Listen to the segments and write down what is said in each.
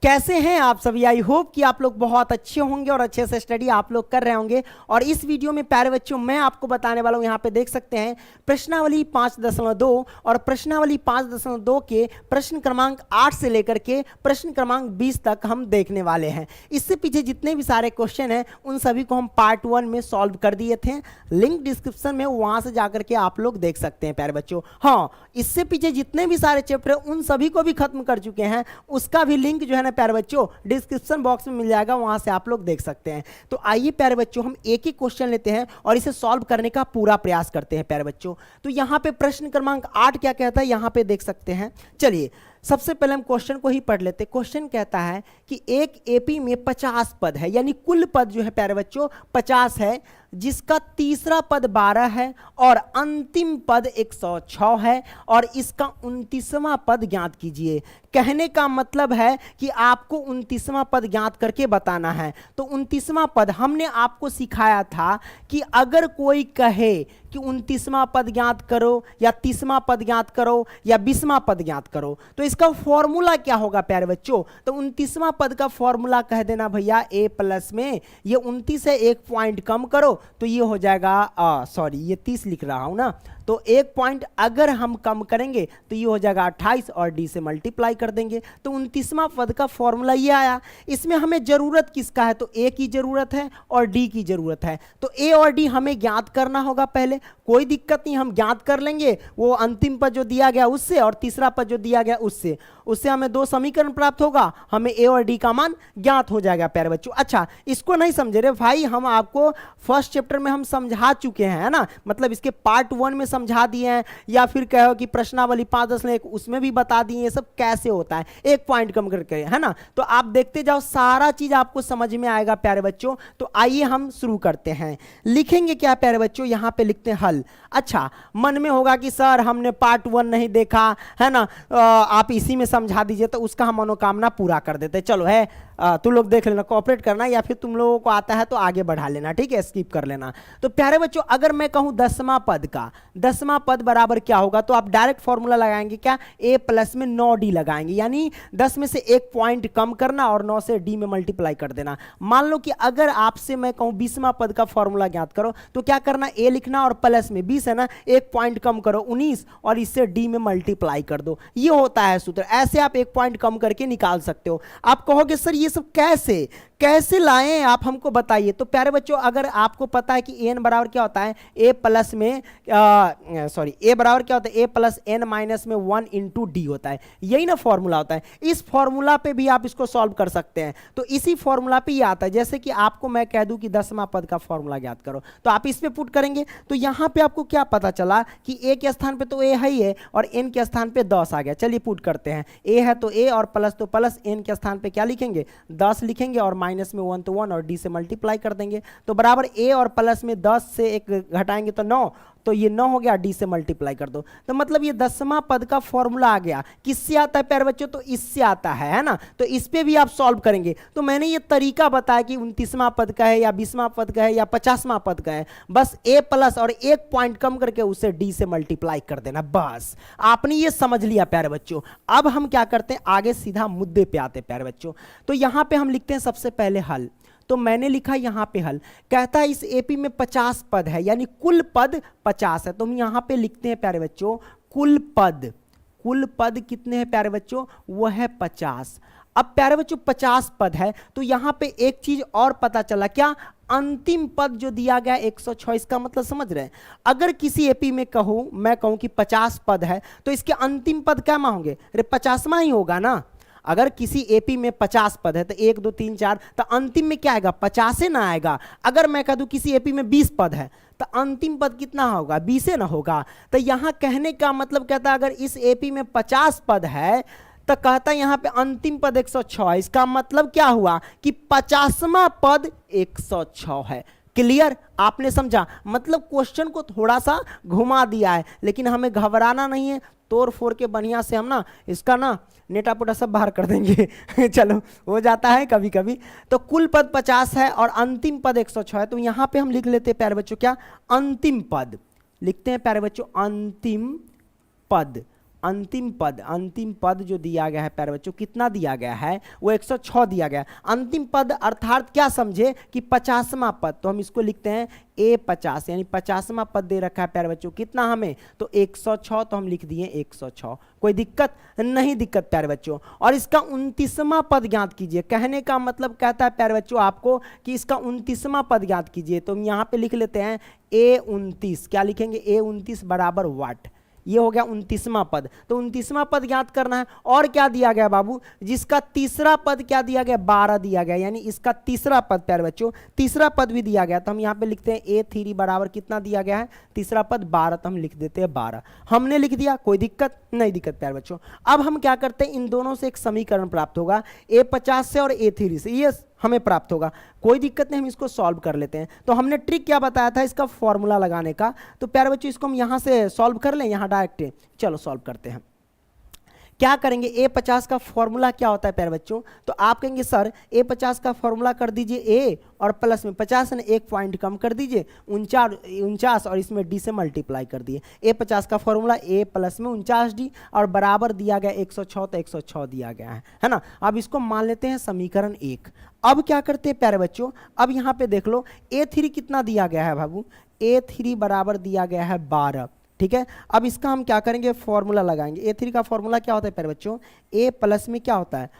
कैसे हैं आप सभी। आई होप कि आप लोग बहुत अच्छे होंगे और अच्छे से स्टडी आप लोग कर रहे होंगे। और इस वीडियो में प्यारे बच्चों मैं आपको बताने वाला हूं, यहाँ पे देख सकते हैं प्रश्नावली 5.2 और प्रश्नावली 5.2 के प्रश्न क्रमांक 8 से लेकर के प्रश्न क्रमांक 20 तक हम देखने वाले हैं। इससे पीछे जितने भी सारे क्वेश्चन हैं उन सभी को हम पार्ट 1 में सॉल्व कर दिए थे। लिंक डिस्क्रिप्शन में, वहां से जाकर के आप लोग देख सकते हैं प्यारे बच्चों। हाँ, इससे पीछे जितने भी सारे चैप्टर हैं उन सभी को भी खत्म कर चुके हैं, उसका भी लिंक जो है ना प्यारे बच्चों डिस्क्रिप्शन बॉक्स में मिल जाएगा, वहां से आप लोग देख सकते हैं। तो आइए प्यारे बच्चों हम एक ही क्वेश्चन लेते हैं और इसे सॉल्व करने का पूरा प्रयास करते हैं प्यारे बच्चों। तो यहां पे प्रश्न क्रमांक 8 क्या कहता है यहां पे देख सकते हैं। चलिए सबसे पहले हम क्वेश्चन को ही पढ़ लेते हैं। क्वेश्चन कहता है कि एक एपी में 50 पद है, यानी कुल पद जो है प्यारे बच्चों 50 है, जिसका तीसरा पद 12 है और अंतिम पद 106 है और इसका 29वां पद ज्ञात कीजिए। कहने का मतलब है कि आपको 29वां पद ज्ञात करके बताना है। तो 29वां पद हमने आपको सिखाया था कि अगर कोई कहे कि 29वां पद ज्ञात करो या 30वां पद ज्ञात करो या 20वां पद ज्ञात करो, तो इसका फॉर्मूला क्या होगा प्यारे बच्चों। तो 29वां पद का फॉर्मूला कह देना भैया a प्लस में ये 29 है, एक पॉइंट कम करो तो ये हो जाएगा सॉरी ये 30 लिख रहा हूं ना, तो एक पॉइंट अगर हम कम करेंगे तो ये हो जाएगा 28 और d से मल्टीप्लाई कर देंगे। तो 29वां पद का फॉर्मूला ये आया। इसमें हमें जरूरत किसका है, तो a की जरूरत है और d की जरूरत है। तो a और d हमें ज्ञात करना होगा पहले, कोई दिक्कत नहीं, हम ज्ञात कर लेंगे वो अंतिम पद जो दिया गया उससे और तीसरा पद जो दिया गया उससे हमें दो समीकरण प्राप्त होगा, हमें a और d का मान ज्ञात हो जाएगा प्यारे बच्चों। अच्छा, इसको नहीं समझे रे भाई, हम आपको फर्स्ट चैप्टर में हम समझा चुके हैं, है ना, मतलब इसके पार्ट 1 में समझा दिए हैं, या फिर कहो कि प्रश्नावली 5.1 उसमें भी बता दिए ये सब कैसे होता है, एक पॉइंट कम करके, है ना। तो आप देखते जाओ, सारा चीज आपको समझ में आएगा प्यारे बच्चों। तो आइए हम शुरू करते हैं। लिखेंगे क्या प्यारे बच्चों, यहां पे लिखते हैं हल। अच्छा, मन में होगा कि सर हमने पार्ट 1 नहीं देखा है ना, आप इसी में समझा दीजिए तो उसका हम मनोकामना पूरा कर देते। चलो है, तुम लोग देख लेना, कोऑपरेट करना, या फिर तुम लोगों को आता है तो आगे बढ़ा लेना, ठीक है, स्किप कर लेना। तो प्यारे बच्चों अगर मैं कहूं 10वां पद का, 10वां पद बराबर क्या होगा, तो आप डायरेक्ट फॉर्मूला लगाएंगे क्या, a प्लस में 9d लगाएंगे, यानी 10 में से एक पॉइंट कम करना और 9 से d में मल्टीप्लाई कर देना। मान लो कि अगर आपसे मैं कहूं 20वां पद का फॉर्मूला ज्ञात करो, तो क्या करना, a लिखना और प्लस में 20 है ना, एक पॉइंट कम करो 19 और इससे d में मल्टीप्लाई कर दो। ये होता है सूत्र। ऐसे आप एक पॉइंट कम करके निकाल सकते हो। आप कहोगे सर ये सब कैसे कैसे लाएं, आप हमको बताइए। तो प्यारे बच्चों अगर आपको पता है कि n बराबर क्या होता है, a प्लस में a बराबर क्या होता है, a प्लस n माइनस में 1 इंटू डी होता है, यही ना फॉर्मूला होता है। इस फॉर्मूला पे भी आप इसको सॉल्व कर सकते हैं। तो इसी फॉर्मूला पे ये आता है, जैसे कि आपको मैं कह दूं कि 10वां पद का फॉर्मूला ज्ञात करो, तो आप इस पे पुट करेंगे। तो यहां पे आपको क्या पता चला कि a के स्थान पे तो a है ही है और n के स्थान पे 10 आ गया। चलिए पुट करते हैं, a है तो a और प्लस तो प्लस, n के स्थान पे क्या लिखेंगे 10 लिखेंगे और माइनस में 1 तो 1 और d से मल्टीप्लाई कर देंगे। तो बराबर a और प्लस में 10 से एक घटाएंगे तो 9, तो ये 9 हो गया, d से मल्टीप्लाई कर दो। तो मतलब ये 10वां पद का फॉर्मूला आ गया। किससे आता है प्यारे बच्चों, तो इससे आता है ना। तो इस पे भी आप सॉल्व करेंगे। तो मैंने ये तरीका बताया कि 29वां पद का है या 20वां पद का है या 50वां पद का है, बस a प्लस और एक पॉइंट कम करके उसे d से मल्टीप्लाई कर देना, बस आपने ये समझ लिया प्यारे बच्चों। अब हम क्या करते हैं, आगे सीधा मुद्दे पे आते हैं प्यारे बच्चों। तो यहां पे हम लिखते हैं सबसे पहले हल। तो मैंने लिखा यहां पे हल, कहता है इस एपी में 50 पद है, यानी कुल पद 50 है। तो हम यहां पे लिखते हैं प्यारे बच्चों कुल पद कितने हैं प्यारे बच्चों, वो है 50। अब प्यारे बच्चों 50 पद है, तो यहां पे एक चीज और पता चला, क्या, अंतिम पद जो दिया गया 106, इसका मतलब समझ रहे हैं। अगर किसी एपी में मैं कहूं कि 50 पद है, तो इसके अंतिम पद क्या होंगे, अरे 50वां ही होगा ना। अगर किसी एपी में 50 पद है तो 1 2 3 4, तो अंतिम में क्या आएगा, 50 ना आएगा। अगर मैं कह दूं किसी एपी में 20 पद है तो अंतिम पद कितना होगा, 20 ना होगा। तो यहां कहने का मतलब कहता है अगर इस एपी में 50 पद है तो कहता है यहां पे अंतिम पद 106, इसका मतलब क्या हुआ कि 50वां पद 106 है। क्लियर, आपने समझा, मतलब क्वेश्चन को थोड़ा सा घुमा दिया है, लेकिन हमें घबराना नहीं है, तोड़ फोड़ के बढ़िया से हम ना इसका ना नेटा पोटा सब बाहर कर देंगे चलो, हो जाता है कभी कभी। तो कुल पद 50 है और अंतिम पद 106 है। तो यहां पे हम लिख लेते हैं प्यारे बच्चों क्या, अंतिम पद लिखते हैं प्यारे बच्चों, अंतिम पद। अंतिम पद जो दिया गया है प्यारे बच्चों, कितना दिया गया है, वो 106 दिया गया है। अंतिम पद अर्थात क्या समझे कि 50वां पद, तो हम इसको लिखते हैं A50, यानी 50वां पद दे रखा है प्यारे बच्चों, कितना हमें, तो 106, तो हम लिख दिए 106। कोई दिक्कत नहीं, दिक्कत प्यारे बच्चों। और इसका 29वां पद ज्ञात कीजिए, कहने का मतलब कहता है प्यारे बच्चों आपको कि इसका 29वां पद ज्ञात कीजिए। तो हम यहाँ पे लिख लेते हैं A29, क्या लिखेंगे, A29 बराबर वाट, ये हो गया 29वां पद। तो 29वां पद ज्ञात करना है। और क्या दिया गया बाबू, जिसका तीसरा पद क्या दिया गया, 12 दिया गया, यानी इसका तीसरा पद प्यारे बच्चों, तीसरा पद भी दिया गया। तो हम यहाँ पे लिखते हैं A3 बराबर कितना दिया गया है, तीसरा पद 12, तो हम लिख देते हैं 12। हमने लिख दिया, कोई दिक्कत नहीं, दिक्कत प्यारे बच्चों। अब हम क्या करते हैं, इन दोनों से एक समीकरण प्राप्त होगा, A50 से और A3 से, ये हमें प्राप्त होगा, कोई दिक्कत नहीं, हम इसको सॉल्व कर लेते हैं। तो हमने ट्रिक क्या बताया था इसका फॉर्मूला लगाने का, तो प्यारे बच्चों इसको हम यहाँ से सॉल्व कर लें, यहाँ डायरेक्ट, चलो सॉल्व करते हैं। क्या करेंगे, A50 का फॉर्मूला क्या होता है प्यारे बच्चों, तो आप कहेंगे सर A50 का फॉर्मूला कर दीजिए A और प्लस में 50 ने एक पॉइंट कम कर दीजिए 49 और इसमें D से मल्टीप्लाई कर दिए। A50 का फॉर्मूला A प्लस में 49D और बराबर दिया गया 106, तो 106 दिया गया है ना। अब इसको मान लेते हैं समीकरण 1। अब क्या करते हैं प्यारे बच्चों, अब यहाँ पे देख लो A3 कितना दिया गया है बाबू, A3 बराबर दिया गया है 12, ठीक है। अब इसका हम क्या करेंगे, फॉर्मूला लगाएंगे। A3 का फॉर्मूला क्या होता है प्यारे बच्चों, A प्लस में क्या होता है,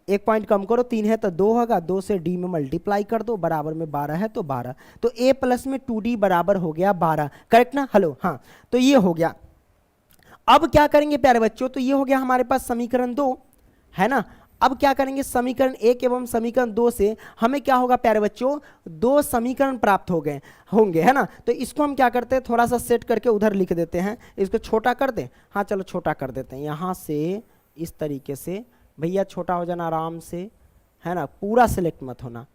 एक पॉइंट कम करो, 3 है तो 2 होगा, 2 से D में मल्टीप्लाई कर दो, बराबर में 12 है तो 12, तो A प्लस में 2D बराबर हो गया 12, करेक्ट ना, हेलो, हाँ, तो ये हो गया। अब क्या करेंगे प्यारे बच्चों, तो ये हो गया हमारे पास समीकरण 2, है ना। अब क्या करेंगे, समीकरण 1 एवं समीकरण 2 से हमें क्या होगा प्यारे बच्चों, 2 समीकरण प्राप्त हो गए होंगे, है ना। तो इसको हम क्या करते हैं, थोड़ा सा सेट करके उधर लिख देते हैं, इसको छोटा कर दें, हाँ चलो छोटा कर देते हैं, यहाँ से इस तरीके से, भैया छोटा हो जाना आराम से, है ना, पूरा सिलेक्ट मत होना,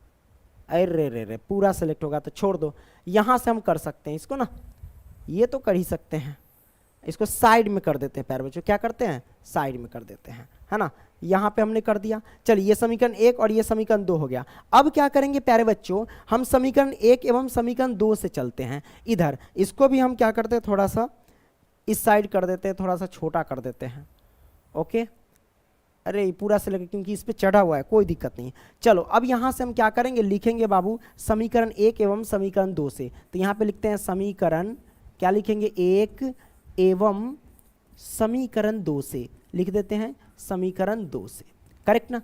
अरे रे पूरा सिलेक्ट होगा तो छोड़ दो। यहाँ से हम कर सकते हैं इसको ना, ये तो कर ही सकते हैं, इसको साइड में कर देते हैं प्यारे बच्चों, क्या करते हैं, साइड में कर देते हैं, है ना। यहाँ पे हमने कर दिया, चलिए ये समीकरण 1 और ये समीकरण 2 हो गया। अब क्या करेंगे प्यारे बच्चों, हम समीकरण 1 एवं समीकरण 2 से चलते हैं इधर, इसको भी हम क्या करते हैं, थोड़ा सा इस साइड कर देते हैं, थोड़ा सा छोटा कर देते हैं, ओके। अरे पूरा सिलेक्ट, क्योंकि इस पे चढ़ा हुआ है, कोई दिक्कत नहीं। चलो अब यहाँ से हम क्या करेंगे, लिखेंगे बाबू समीकरण 1 एवं समीकरण 2 से, तो यहाँ पे लिखते हैं समीकरण, क्या लिखेंगे, 1 एवं समीकरण 2 से, लिख देते हैं समीकरण 2 से, करेक्ट ना।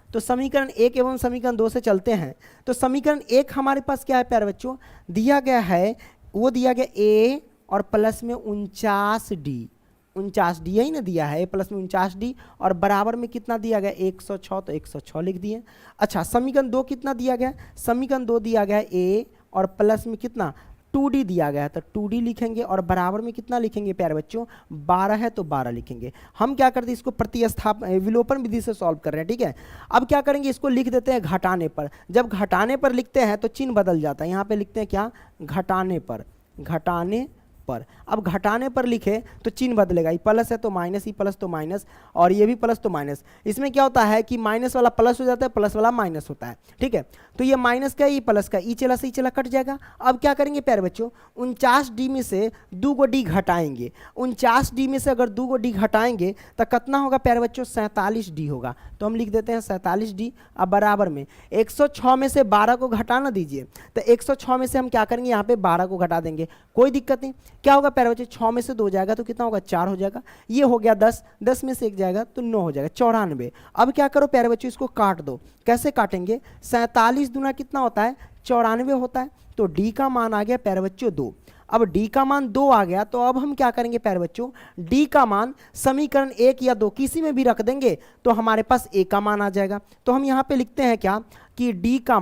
तो समीकरण 1 एवं समीकरण 2 से चलते हैं। तो समीकरण 1 हमारे पास क्या है प्यारे बच्चों, दिया गया है, वो दिया गया A और प्लस में 49D, 49D यही ना दिया है, A प्लस में 49D और बराबर में कितना दिया गया 106, तो 106 लिख दिए। अच्छा समीकरण 2 कितना दिया गया, समीकरण 2 दिया गया A और प्लस में कितना 2D दिया गया है, तो 2D लिखेंगे और बराबर में कितना लिखेंगे प्यारे बच्चों, 12 है तो 12 लिखेंगे। हम क्या करते हैं, इसको प्रतिस्थापन विलोपन विधि से सॉल्व कर रहे हैं, ठीक है। अब क्या करेंगे, इसको लिख देते हैं घटाने पर। जब घटाने पर लिखते हैं तो चिन्ह बदल जाता है, यहाँ पे लिखते हैं क्या, घटाने पर, घटाने पर। अब घटाने पर लिखे तो चिन्ह बदलेगा, ये प्लस है तो माइनस, ये प्लस तो माइनस और ये भी प्लस तो माइनस। इसमें क्या होता है कि माइनस वाला प्लस हो जाता है, प्लस वाला माइनस होता है, ठीक है। तो ये माइनस का, ये प्लस का, ई चला से ई चला कट जाएगा। अब क्या करेंगे प्यारे बच्चों, 49D में से 2 को D घटाएंगे, 49D में से अगर 2 को D घटाएंगे तो कितना होगा प्यारे बच्चों, 47D होगा। तो हम लिख देते हैं 47D। अब बराबर में 106 में से 12 को घटाना दीजिए, तो 106 में से हम क्या करेंगे, यहाँ पे 12 को घटा देंगे, कोई दिक्कत नहीं। क्या होगा प्यारे बच्चे, 6 में से 2 जाएगा तो कितना होगा, 4 हो जाएगा। ये हो गया 10, 10 में से 1 जाएगा तो 9 हो जाएगा, 94। अब क्या करो प्यारे बच्चों, इसको काट दो। कैसे काटेंगे, 47 दूना कितना होता है, 94 होता है। तो D का मान आ गया प्यारे बच्चों 2। अब D का मान 2 आ गया, तो अब हम क्या करेंगे प्यारे बच्चों, D का मान समीकरण 1 या 2 किसी में भी रख देंगे तो हमारे पास A का मान आ जाएगा। तो हम यहाँ पे लिखते हैं क्या कि D का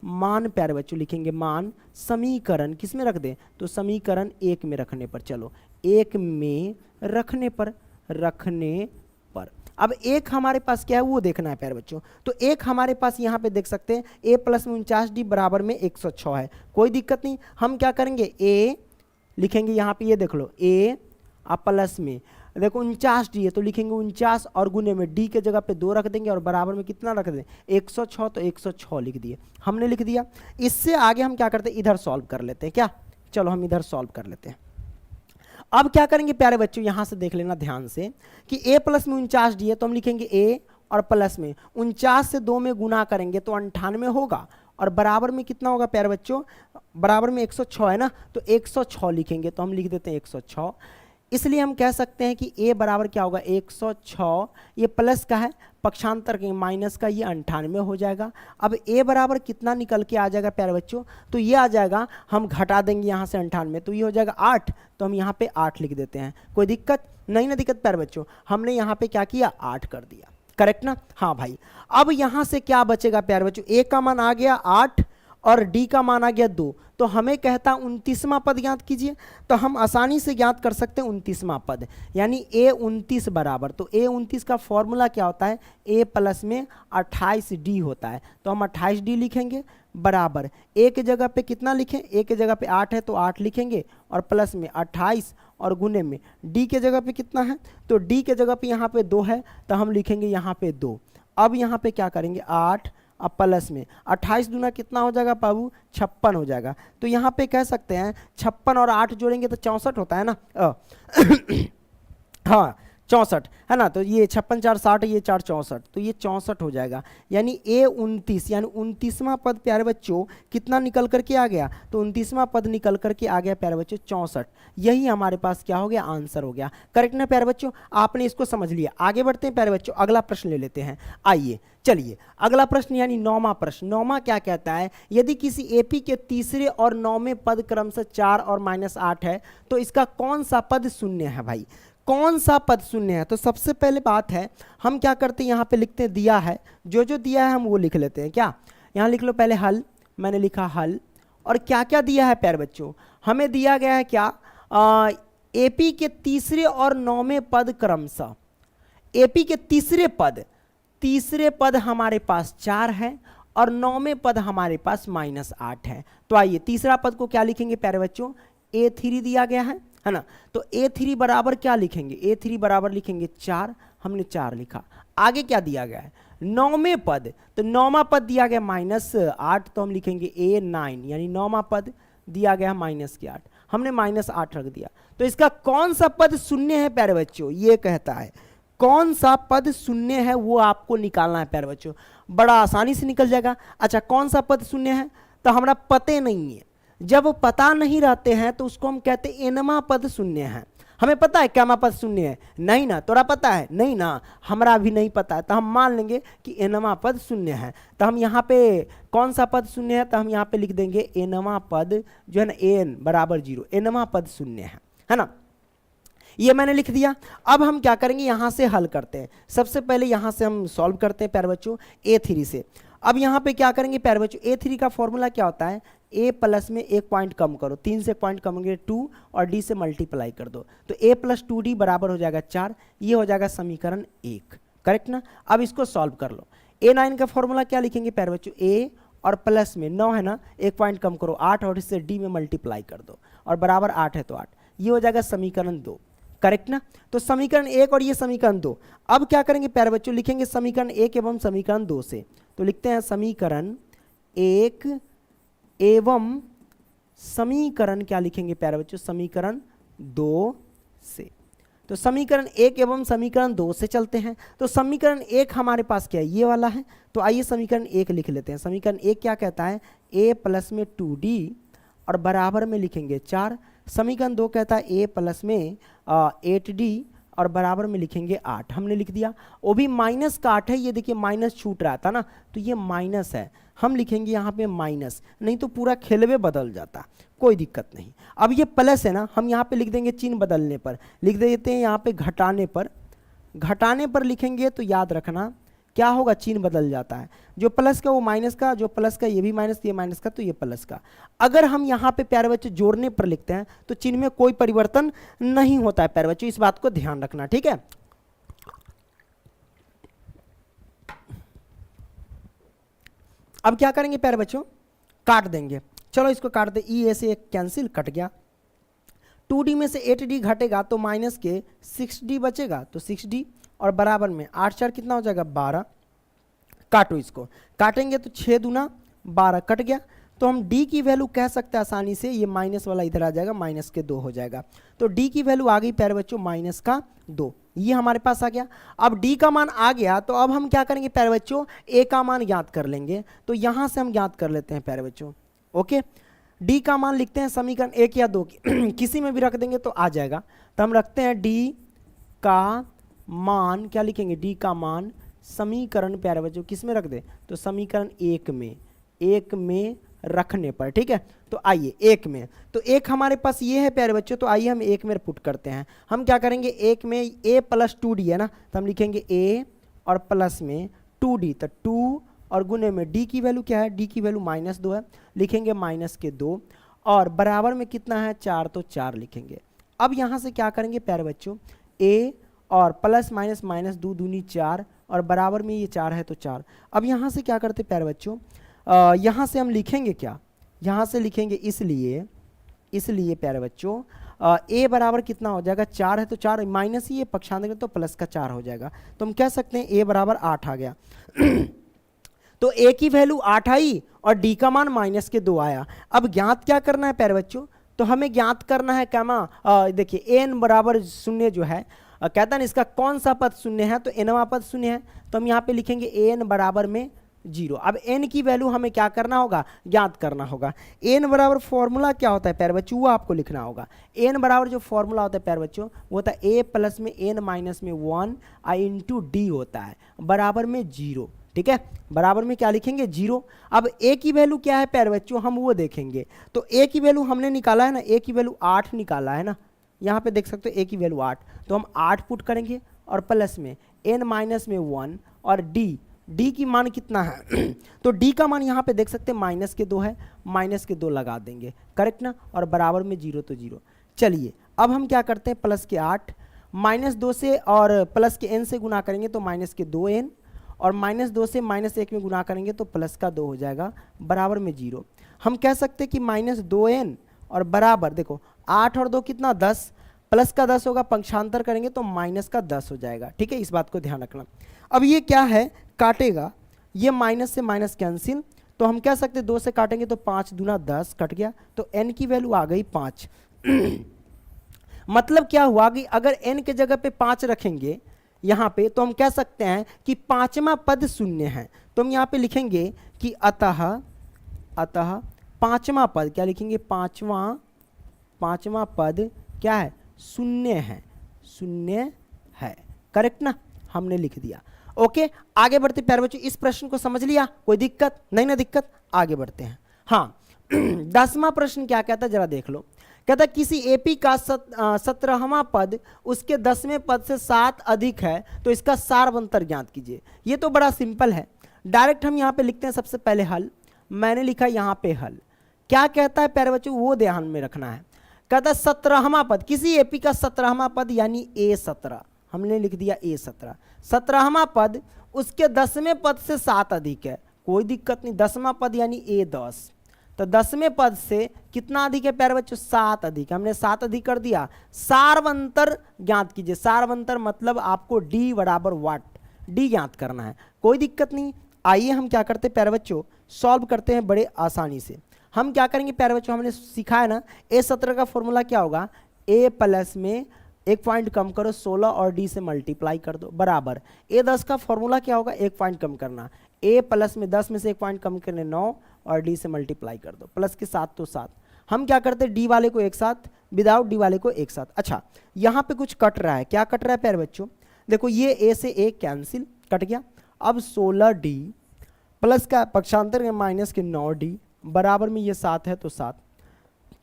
मान प्यारे बच्चों लिखेंगे, मान समीकरण किस में रख दें, तो समीकरण 1 में रखने पर, चलो 1 में रखने पर, अब 1 हमारे पास क्या है वो देखना है प्यारे बच्चों। तो 1 हमारे पास यहाँ पे देख सकते हैं A प्लस में 49D बराबर में 106 है, कोई दिक्कत नहीं। हम क्या करेंगे, A लिखेंगे यहाँ पे, ये देख लो A प्लस में देखो 49D है तो लिखेंगे 49 और गुने में D के जगह पे 2 रख देंगे और बराबर में कितना रख दें, 106, तो 106 लिख दिए, हमने लिख दिया। इससे आगे हम क्या करते हैं, इधर सॉल्व कर लेते हैं क्या, चलो हम इधर सॉल्व कर लेते हैं। अब क्या करेंगे प्यारे बच्चों, यहां से देख लेना ध्यान से कि a प्लस में 49 डी है, तो हम लिखेंगे a और प्लस में 49 से 2 में गुना करेंगे तो 98 होगा, और बराबर में कितना होगा प्यारे बच्चों, बराबर में 106 है ना, तो 106 लिखेंगे, तो हम लिख देते हैं 106। इसलिए हम कह सकते हैं कि a बराबर क्या होगा 106, ये प्लस का है, पक्षांतर के माइनस का, ये 98 हो जाएगा। अब a बराबर कितना निकल के आ जाएगा प्यारे बच्चों, तो ये आ जाएगा, हम घटा देंगे यहाँ से 98, तो ये हो जाएगा 8, तो हम यहाँ पे 8 लिख देते हैं। कोई दिक्कत नहीं ना, दिक्कत प्यारे बच्चों, हमने यहाँ पे क्या किया 8 कर दिया, करेक्ट ना। हाँ भाई, अब यहाँ से क्या बचेगा प्यारे बच्चों, a का मान आ गया 8 और d का मान आ गया 2, तो हमें कहता 29वां पद ज्ञात कीजिए, तो हम आसानी से ज्ञात कर सकते हैं 29वां पद, यानी a29 बराबर, तो a29 का फॉर्मूला क्या होता है, a प्लस में 28d होता है, तो हम 28d लिखेंगे बराबर a के जगह पे कितना लिखें, a के जगह पे 8 है तो 8 लिखेंगे, और प्लस में 28 और गुने में d के जगह पे कितना है, तो d के जगह पे यहाँ पे 2 है, तो हम लिखेंगे यहाँ पे 2। अब यहाँ पे क्या करेंगे 8, अब प्लस में 28 दूना कितना हो जाएगा बाबू, 56 हो जाएगा, तो यहाँ पे कह सकते हैं 56 और 8 जोड़ेंगे तो 64 होता है ना हाँ 64 है ना, तो ये 56 4 60, ये 4 64, तो ये 64 हो जाएगा, यानी a29 यानी 29वां पद प्यारे बच्चों कितना निकल करके आ गया, तो 29वां पद निकल करके आ गया प्यारे बच्चों 64, यही हमारे पास क्या हो गया, आंसर हो गया, करेक्ट ना प्यारे बच्चों। आपने इसको समझ लिया, आगे बढ़ते हैं प्यारे बच्चों, अगला प्रश्न ले लेते हैं। आइए चलिए अगला प्रश्न यानी 9वां प्रश्न। 9वां क्या कहता है, यदि किसी एपी के तीसरे और 9वें पद क्रमशः 4 और -8 है तो इसका कौन सा पद शून्य है। भाई कौन सा पद शून्य है, तो सबसे पहले बात है हम क्या करते हैं, यहाँ पे लिखते हैं दिया है, जो जो दिया है हम वो लिख लेते हैं। क्या यहाँ लिख लो पहले हल, मैंने लिखा हल, और क्या क्या दिया है प्यारे बच्चों, हमें दिया गया है क्या, एपी के तीसरे और 9वें पद क्रमशः, एपी के तीसरे पद हमारे पास 4 है और 9वें पद हमारे पास -8 है। तो आइए तीसरा पद को क्या लिखेंगे प्यारे बच्चों, a3 दिया गया है ना, तो a3 बराबर क्या लिखेंगे, a3 बराबर लिखेंगे 4, हमने 4 लिखा। आगे क्या दिया गया है 9वें पद, तो 9वां पद दिया गया -8, तो हम लिखेंगे a9, यानी 9वां पद दिया गया -8, हमने -8 रख दिया। तो इसका कौन सा पद शून्य है प्यारे बच्चों, ये कहता है कौन सा पद शून्य है वो आपको निकालना है प्यारे बच्चों, बड़ा आसानी से निकल जाएगा। अच्छा कौन सा पद शून्य है, तो हमारा पते नहीं है, जब पता नहीं रहते हैं तो उसको हम कहते हैं एनमा पद शून्य है। हमें पता है क्या पद शून्य है, नहीं ना, तोरा पता है नहीं ना, हमारा भी नहीं पता है, तो हम मान लेंगे कि एनमा पद शून्य है। तो हम यहाँ पे कौन सा पद शून्य है, तो हम यहाँ पे लिख देंगे एनमा पद जो है ना एन बराबर 0, एनमा पद शून्य है ना, ये मैंने लिख दिया। अब हम क्या करेंगे, यहाँ से हल करते हैं। सबसे पहले यहाँ से हम सॉल्व करते हैं प्यारे बच्चों a3 से। अब यहाँ पे क्या करेंगे प्यारे बच्चों, a3 का फॉर्मूला क्या होता है, a प्लस में 1 पॉइंट कम करो, 3 से पॉइंट कम करेंगे 2 और d से मल्टीप्लाई कर दो, तो a प्लस 2d बराबर हो जाएगा 4, ये हो जाएगा समीकरण 1, करेक्ट ना। अब इसको सॉल्व कर लो। a9 का फॉर्मूला क्या लिखेंगे प्यारे बच्चों, a और प्लस में 9 है ना, 1 पॉइंट कम करो 8 और इससे d में मल्टीप्लाई कर दो, और बराबर 8 है तो 8, ये हो जाएगा समीकरण 2, करेक्ट ना। तो समीकरण 1 और ये समीकरण 2। अब क्या करेंगे प्यारे बच्चों, लिखेंगे समीकरण 1 एवं समीकरण 2 से, तो लिखते हैं समीकरण 1 एवं समीकरण क्या लिखेंगे प्यारे बच्चों, समीकरण 2 से। तो समीकरण 1 एवं समीकरण 2 से चलते हैं। तो समीकरण 1 हमारे पास क्या है, ये वाला है, तो आइए समीकरण 1 लिख लेते हैं। समीकरण 1 क्या कहता है, a प्लस में 2d और बराबर में लिखेंगे 4। समीकरण 2 कहता है a प्लस में 8d और बराबर में लिखेंगे 8, हमने लिख दिया। वो भी माइनस का 8 है, ये देखिए माइनस छूट रहा था ना, तो ये माइनस है, हम लिखेंगे यहाँ पे माइनस, नहीं तो पूरा खेलवे बदल जाता, कोई दिक्कत नहीं। अब ये प्लस है ना, हम यहाँ पे लिख देंगे चिन्ह बदलने पर, लिख देते हैं यहाँ पे घटाने पर लिखेंगे, तो याद रखना क्या होगा, चिन्ह बदल जाता है, जो प्लस का वो माइनस का, जो प्लस का ये भी माइनस, ये माइनस का तो ये प्लस का। अगर हम यहाँ पे प्यारे बच्चों जोड़ने पर लिखते हैं तो चिन्ह में कोई परिवर्तन नहीं होता है प्यारे बच्चों, इस बात को ध्यान रखना, ठीक है। अब क्या करेंगे प्यारे बच्चों, काट देंगे, चलो इसको काट दे, ई ए से एक कैंसिल, कट गया। 2d में से 8d घटेगा तो माइनस के 6d बचेगा, तो 6d और बराबर में 8 4 कितना हो जाएगा 12, काटो इसको, काटेंगे तो 6 दूना 12 कट गया, तो हम d की वैल्यू कह सकते हैं आसानी से, ये माइनस वाला इधर आ जाएगा, माइनस के 2 हो जाएगा। तो d की वैल्यू आ गई प्यारे बच्चों माइनस का 2, ये हमारे पास आ गया। अब d का मान आ गया तो अब हम क्या करेंगे प्यारे बच्चों, a का मान ज्ञात कर लेंगे। तो यहां से हम ज्ञात कर लेते हैं प्यारे बच्चों। ओके, d का मान लिखते हैं समीकरण 1 या 2 किसी में भी रख देंगे तो आ जाएगा। तो हम रखते हैं d का मान, क्या लिखेंगे, d का मान समीकरण प्यारे बच्चों किस में रख दे, तो समीकरण 1 में रखने पर, ठीक है। तो आइए 1 में, तो 1 हमारे पास ये है प्यारे बच्चों, तो आइए हम 1 में पुट करते हैं। हम क्या करेंगे, 1 में a प्लस 2d है ना, तो हम लिखेंगे a और प्लस में 2d, तो 2 और गुने में d की वैल्यू क्या है, d की वैल्यू -2 है, लिखेंगे माइनस के 2 और बराबर में कितना है 4, तो 4 लिखेंगे। अब यहाँ से क्या करेंगे प्यारे बच्चों, a और प्लस माइनस माइनस 2 दूनी 4 और बराबर में ये 4 है तो 4। अब यहाँ से क्या करते प्यारे बच्चों, यहाँ से हम लिखेंगे क्या, यहाँ से लिखेंगे इसलिए प्यारे बच्चों a बराबर कितना हो जाएगा, 4 है तो 4, माइनस ही ये पक्षांतर तो प्लस का 4 हो जाएगा। तो हम कह सकते हैं a बराबर 8 आ गया तो a की वैल्यू 8 आई और d का मान माइनस के 2 आया। अब ज्ञात क्या करना है प्यारे बच्चों, तो हमें ज्ञात करना है क्या, देखिए n बराबर 0 जो है, कहता है ना इसका कौन सा पद शून्य है, तो nवां पद शून्य है, तो हम यहाँ पे लिखेंगे n बराबर में 0। अब n की वैल्यू हमें क्या करना होगा, ज्ञात करना होगा। n बराबर फॉर्मूला क्या होता है प्यारे बच्चों, वो आपको लिखना होगा। n बराबर जो फॉर्मूला होता है प्यारे बच्चों, वो होता है a प्लस में n माइनस में 1 इंटू डी होता है, बराबर में 0, ठीक है। बराबर में क्या लिखेंगे 0। अब a की वैल्यू क्या है प्यारे बच्चों, हम वो देखेंगे। तो a की वैल्यू हमने निकाला है ना, a की वैल्यू 8 निकाला है ना, यहाँ पे देख सकते हो a की वैल्यू 8, तो हम 8 पुट करेंगे और प्लस में n माइनस में 1 और d की मान कितना है तो d का मान यहाँ पे देख सकते हैं माइनस के 2 है, माइनस के 2 लगा देंगे, करेक्ट ना, और बराबर में 0 तो 0। चलिए अब हम क्या करते हैं, प्लस के 8 -2 से और प्लस के n से गुना करेंगे तो माइनस के 2n और -2 से -1 में गुना करेंगे तो प्लस का 2 हो जाएगा, बराबर में 0। हम कह सकते हैं कि -2n और बराबर, देखो 8 और 2 कितना 10, प्लस का 10 होगा, पक्षांतर करेंगे तो माइनस का 10 हो जाएगा, ठीक है, इस बात को ध्यान रखना। अब ये क्या है, काटेगा, ये माइनस से माइनस कैंसिल, तो हम कह सकते 2 से काटेंगे तो 5 दूना 10 कट गया, तो n की वैल्यू आ गई 5 मतलब क्या हुआ कि अगर n के जगह पे 5 रखेंगे यहाँ पे, तो हम कह सकते हैं कि 5वां पद शून्य है। तो हम यहाँ पे लिखेंगे कि अतः 5वां पद, क्या लिखेंगे, 5वां पद क्या है, शून्य है, करेक्ट ना, हमने लिख दिया। ओके, आगे बढ़ते प्यारे बच्चों, इस प्रश्न को समझ लिया, कोई दिक्कत नहीं ना, दिक्कत, आगे बढ़ते हैं। हाँ 10वां प्रश्न क्या कहता है जरा देख लो, कहता किसी एपी का 17वां पद उसके 10वें पद से 7 अधिक है तो इसका सारवंतर ज्ञात कीजिए। ये तो बड़ा सिंपल है, डायरेक्ट हम यहाँ पे लिखते हैं सबसे पहले हल, मैंने लिखा यहाँ पे हल। क्या कहता है प्यारे बच्चों, वो ध्यान में रखना है। कहता है 17वां पद, किसी एपी का 17वां पद यानी A17, हमने लिख दिया A17, 17वां पद उसके 10वें पद से 7 अधिक है, कोई दिक्कत नहीं, 10वां पद यानी A10, तो 10वें पद से कितना अधिक है प्यारे बच्चों, 7 अधिक, हमने 7 अधिक कर दिया। सारवंतर ज्ञात कीजिए, सारवंतर मतलब आपको d बराबर वाट, d ज्ञात करना है, कोई दिक्कत नहीं। आइए हम क्या करते हैं प्यारे बच्चों, सॉल्व करते हैं बड़े आसानी से। हम क्या करेंगे प्यारे बच्चों, हमने सीखा है ना A17 का फॉर्मूला क्या होगा, a प्लस में 1 पॉइंट कम करो 16 और d से मल्टीप्लाई कर दो, बराबर A10 का फॉर्मूला क्या होगा, 1 पॉइंट कम करना, a प्लस में 10 में से 1 पॉइंट कम करने 9 और d से मल्टीप्लाई कर दो, प्लस के 7 तो 7। हम क्या करते हैं, d वाले को एक साथ, विदाउट d वाले को एक साथ। अच्छा यहाँ पे कुछ कट रहा है, क्या कट रहा है प्यारे बच्चों, देखो ये a से a कैंसिल, कट गया। अब 16d प्लस का पक्षांतर माइनस के 9d, बराबर में ये 7 है तो 7,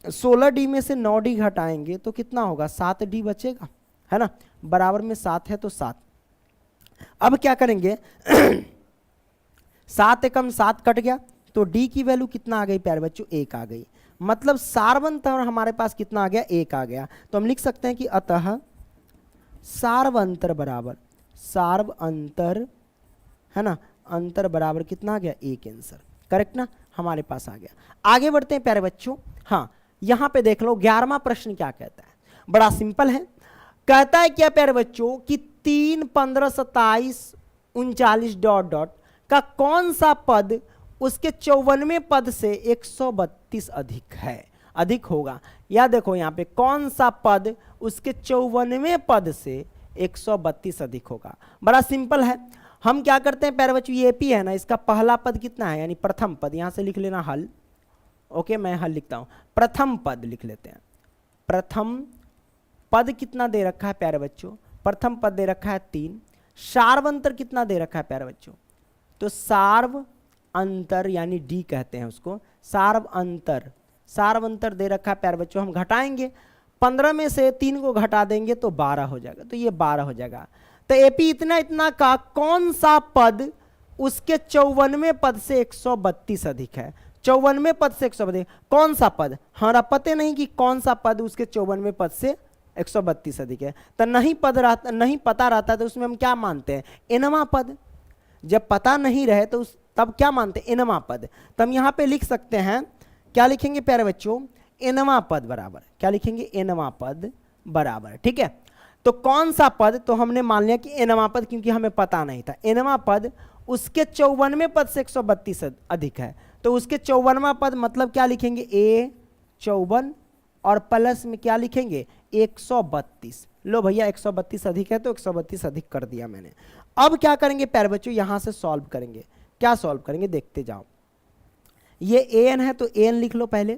16d में से 9d घटाएंगे तो कितना होगा, 7d बचेगा, है ना, बराबर में 7 है तो 7। अब क्या करेंगे 7 एकम 7 कट गया, तो d की वैल्यू कितना आ गई प्यारे बच्चों, 1 आ गई, मतलब सारवंतर हमारे पास कितना आ गया, 1 आ गया। तो हम लिख सकते हैं कि अतः सारवंतर बराबर, सारवंतर है ना, अंतर बराबर कितना आ गया, 1 आंसर, करेक्ट ना, हमारे पास आ गया। आगे बढ़ते हैं प्यारे बच्चों। हाँ यहाँ पे देख लो 11वां प्रश्न क्या कहता है, बड़ा सिंपल है, कहता है क्या प्यारे बच्चों कि 3, 15, 27, 39 ... का कौन सा पद उसके 54वें पद से 132 अधिक है, अधिक होगा। या देखो यहाँ पे कौन सा पद उसके 54वें पद से 132 अधिक होगा। बड़ा सिंपल है। हम क्या करते हैं प्यारे बच्चों, ये पी है ना, इसका पहला पद कितना है यानी प्रथम पद, यहां से लिख लेना हल। ओके, मैं हल लिखता हूं, प्रथम पद लिख लेते हैं। प्रथम पद कितना दे रखा है प्यारे बच्चों, प्रथम पद दे रखा है 3। सार्व अंतर कितना दे रखा है प्यारे बच्चों, तो सार्व अंतर यानी डी कहते हैं उसको, सार्व अंतर, सार्व अंतर दे रखा है प्यारे बच्चों। हम घटाएंगे, 15 में से 3 को घटा देंगे तो 12 हो जाएगा, तो ये 12 हो जाएगा। तो एपी इतना इतना का कौन सा पद उसके 54वें पद से 132 अधिक है, 54वें पद से 132, कौन सा पद, हमारा पता नहीं कि कौन सा पद उसके 54वें पद से 132 अधिक है। तो नहीं पता रहता तो उसमें हम क्या मानते हैं, एनवा पद। जब पता नहीं रहे तो तब क्या मानते हैं, एनवा पद। तो हम यहाँ पे लिख सकते हैं, क्या लिखेंगे प्यारे बच्चों, एनवा पद बराबर, क्या लिखेंगे, एनवा पद बराबर। ठीक है, तो कौन सा पद, तो हमने मान लिया कि एनवा पद, क्योंकि हमें पता नहीं था। एनवा पद उसके 54वें पद से 132 अधिक है, तो उसके 54वां पद मतलब क्या लिखेंगे, ए 54 और प्लस में क्या लिखेंगे 132। लो भैया 132 अधिक है तो 132 अधिक कर दिया मैंने। अब क्या करेंगे प्यारे बच्चों, यहां से सॉल्व करेंगे। क्या सॉल्व करेंगे देखते जाओ। ये एन है तो एन लिख लो पहले।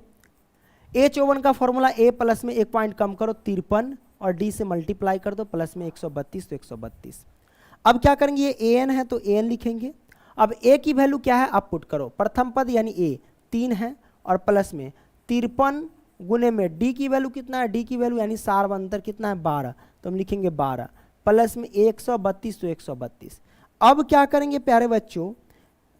ए 54 का फॉर्मूला, ए प्लस में 1 पॉइंट कम करो 53 और डी से मल्टीप्लाई कर दो, प्लस में 132 तो 132। अब क्या करेंगे, ये एन है तो एन लिखेंगे। अब ए की वैल्यू क्या है, आप पुट करो, प्रथम पद यानी ए 3 है और प्लस में 53 गुने में डी की वैल्यू कितना है, डी की वैल्यू यानी सार्व अंतर कितना है 12, तो हम लिखेंगे 12 प्लस में 132 तो 132। अब क्या करेंगे प्यारे बच्चों,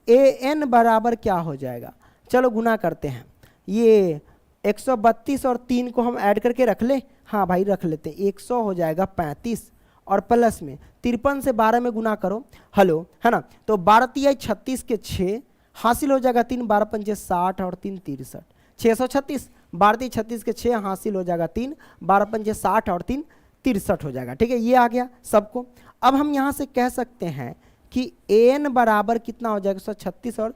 ए एन बराबर क्या हो जाएगा, चलो गुना करते हैं। ये 132 और 3 को हम ऐड करके रख ले, हाँ भाई रख लेते हैं, 100 हो जाएगा 35 और प्लस में 53 से 12 में गुना करो, हेलो है ना, तो 12 तिया 36 के 6 हासिल हो जाएगा 3, 12 पंचे 60 और 3 63, 636, 12 तिया 36 के 6 हासिल हो जाएगा 3, 12 पंचे 60 और 3 63 हो जाएगा। ठीक है, ये आ गया सबको। अब हम यहाँ से कह सकते हैं कि एन बराबर कितना हो जाएगा, 136 और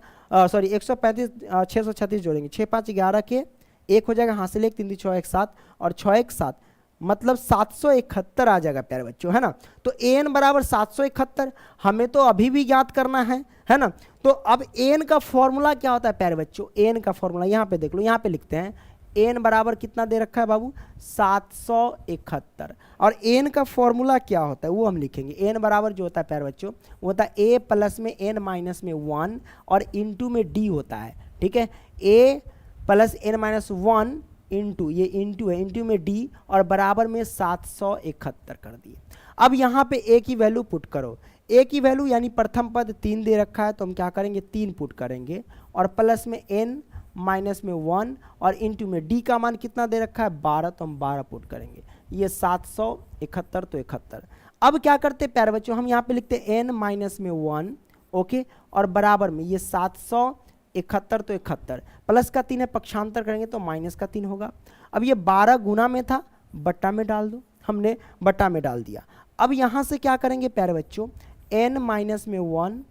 सॉरी 135 636 जोड़ेंगे, 6 5 11 के 1 हो जाएगा, हासिल 1 3 6 1 7 और 6 1 7 मतलब 771 आ जाएगा प्यारे बच्चों, है ना। तो एन बराबर 771 हमें तो अभी भी ज्ञात करना है ना। तो अब एन का फॉर्मूला क्या होता है प्यारे बच्चों, एन का फॉर्मूला यहाँ पे देख लो, यहाँ पे लिखते हैं एन बराबर कितना दे रखा है बाबू 771, और एन का फॉर्मूला क्या होता है वो हम लिखेंगे। एन बराबर जो होता है प्यारे बच्चों वो होता है ए प्लस में एन माइनस में 1 और इंटू में डी होता है। ठीक है, ए प्लस एन माइनस 1 इंटू, ये इंटू है, इंटू में डी और बराबर में 771 कर दिए। अब यहाँ पे ए की वैल्यू पुट करो, ए की वैल्यू यानी प्रथम पद 3 दे रखा है तो हम क्या करेंगे 3 पुट करेंगे और प्लस में एन माइनस में 1 और इंटू में डी का मान कितना दे रखा है 12 तो हम 12 पुट करेंगे, ये 771 तो 71। अब क्या करते प्यारे बच्चों, हम यहाँ पे लिखते एन माइनस में 1 ओके और बराबर में ये 771 तो 71, प्लस का 3 है पक्षांतर करेंगे तो माइनस का 3 होगा। अब ये 12 गुना में था, बट्टा में डाल दो, हमने बट्टा में डाल दिया। अब यहाँ से क्या करेंगे प्यारे बच्चों, n माइनस में 1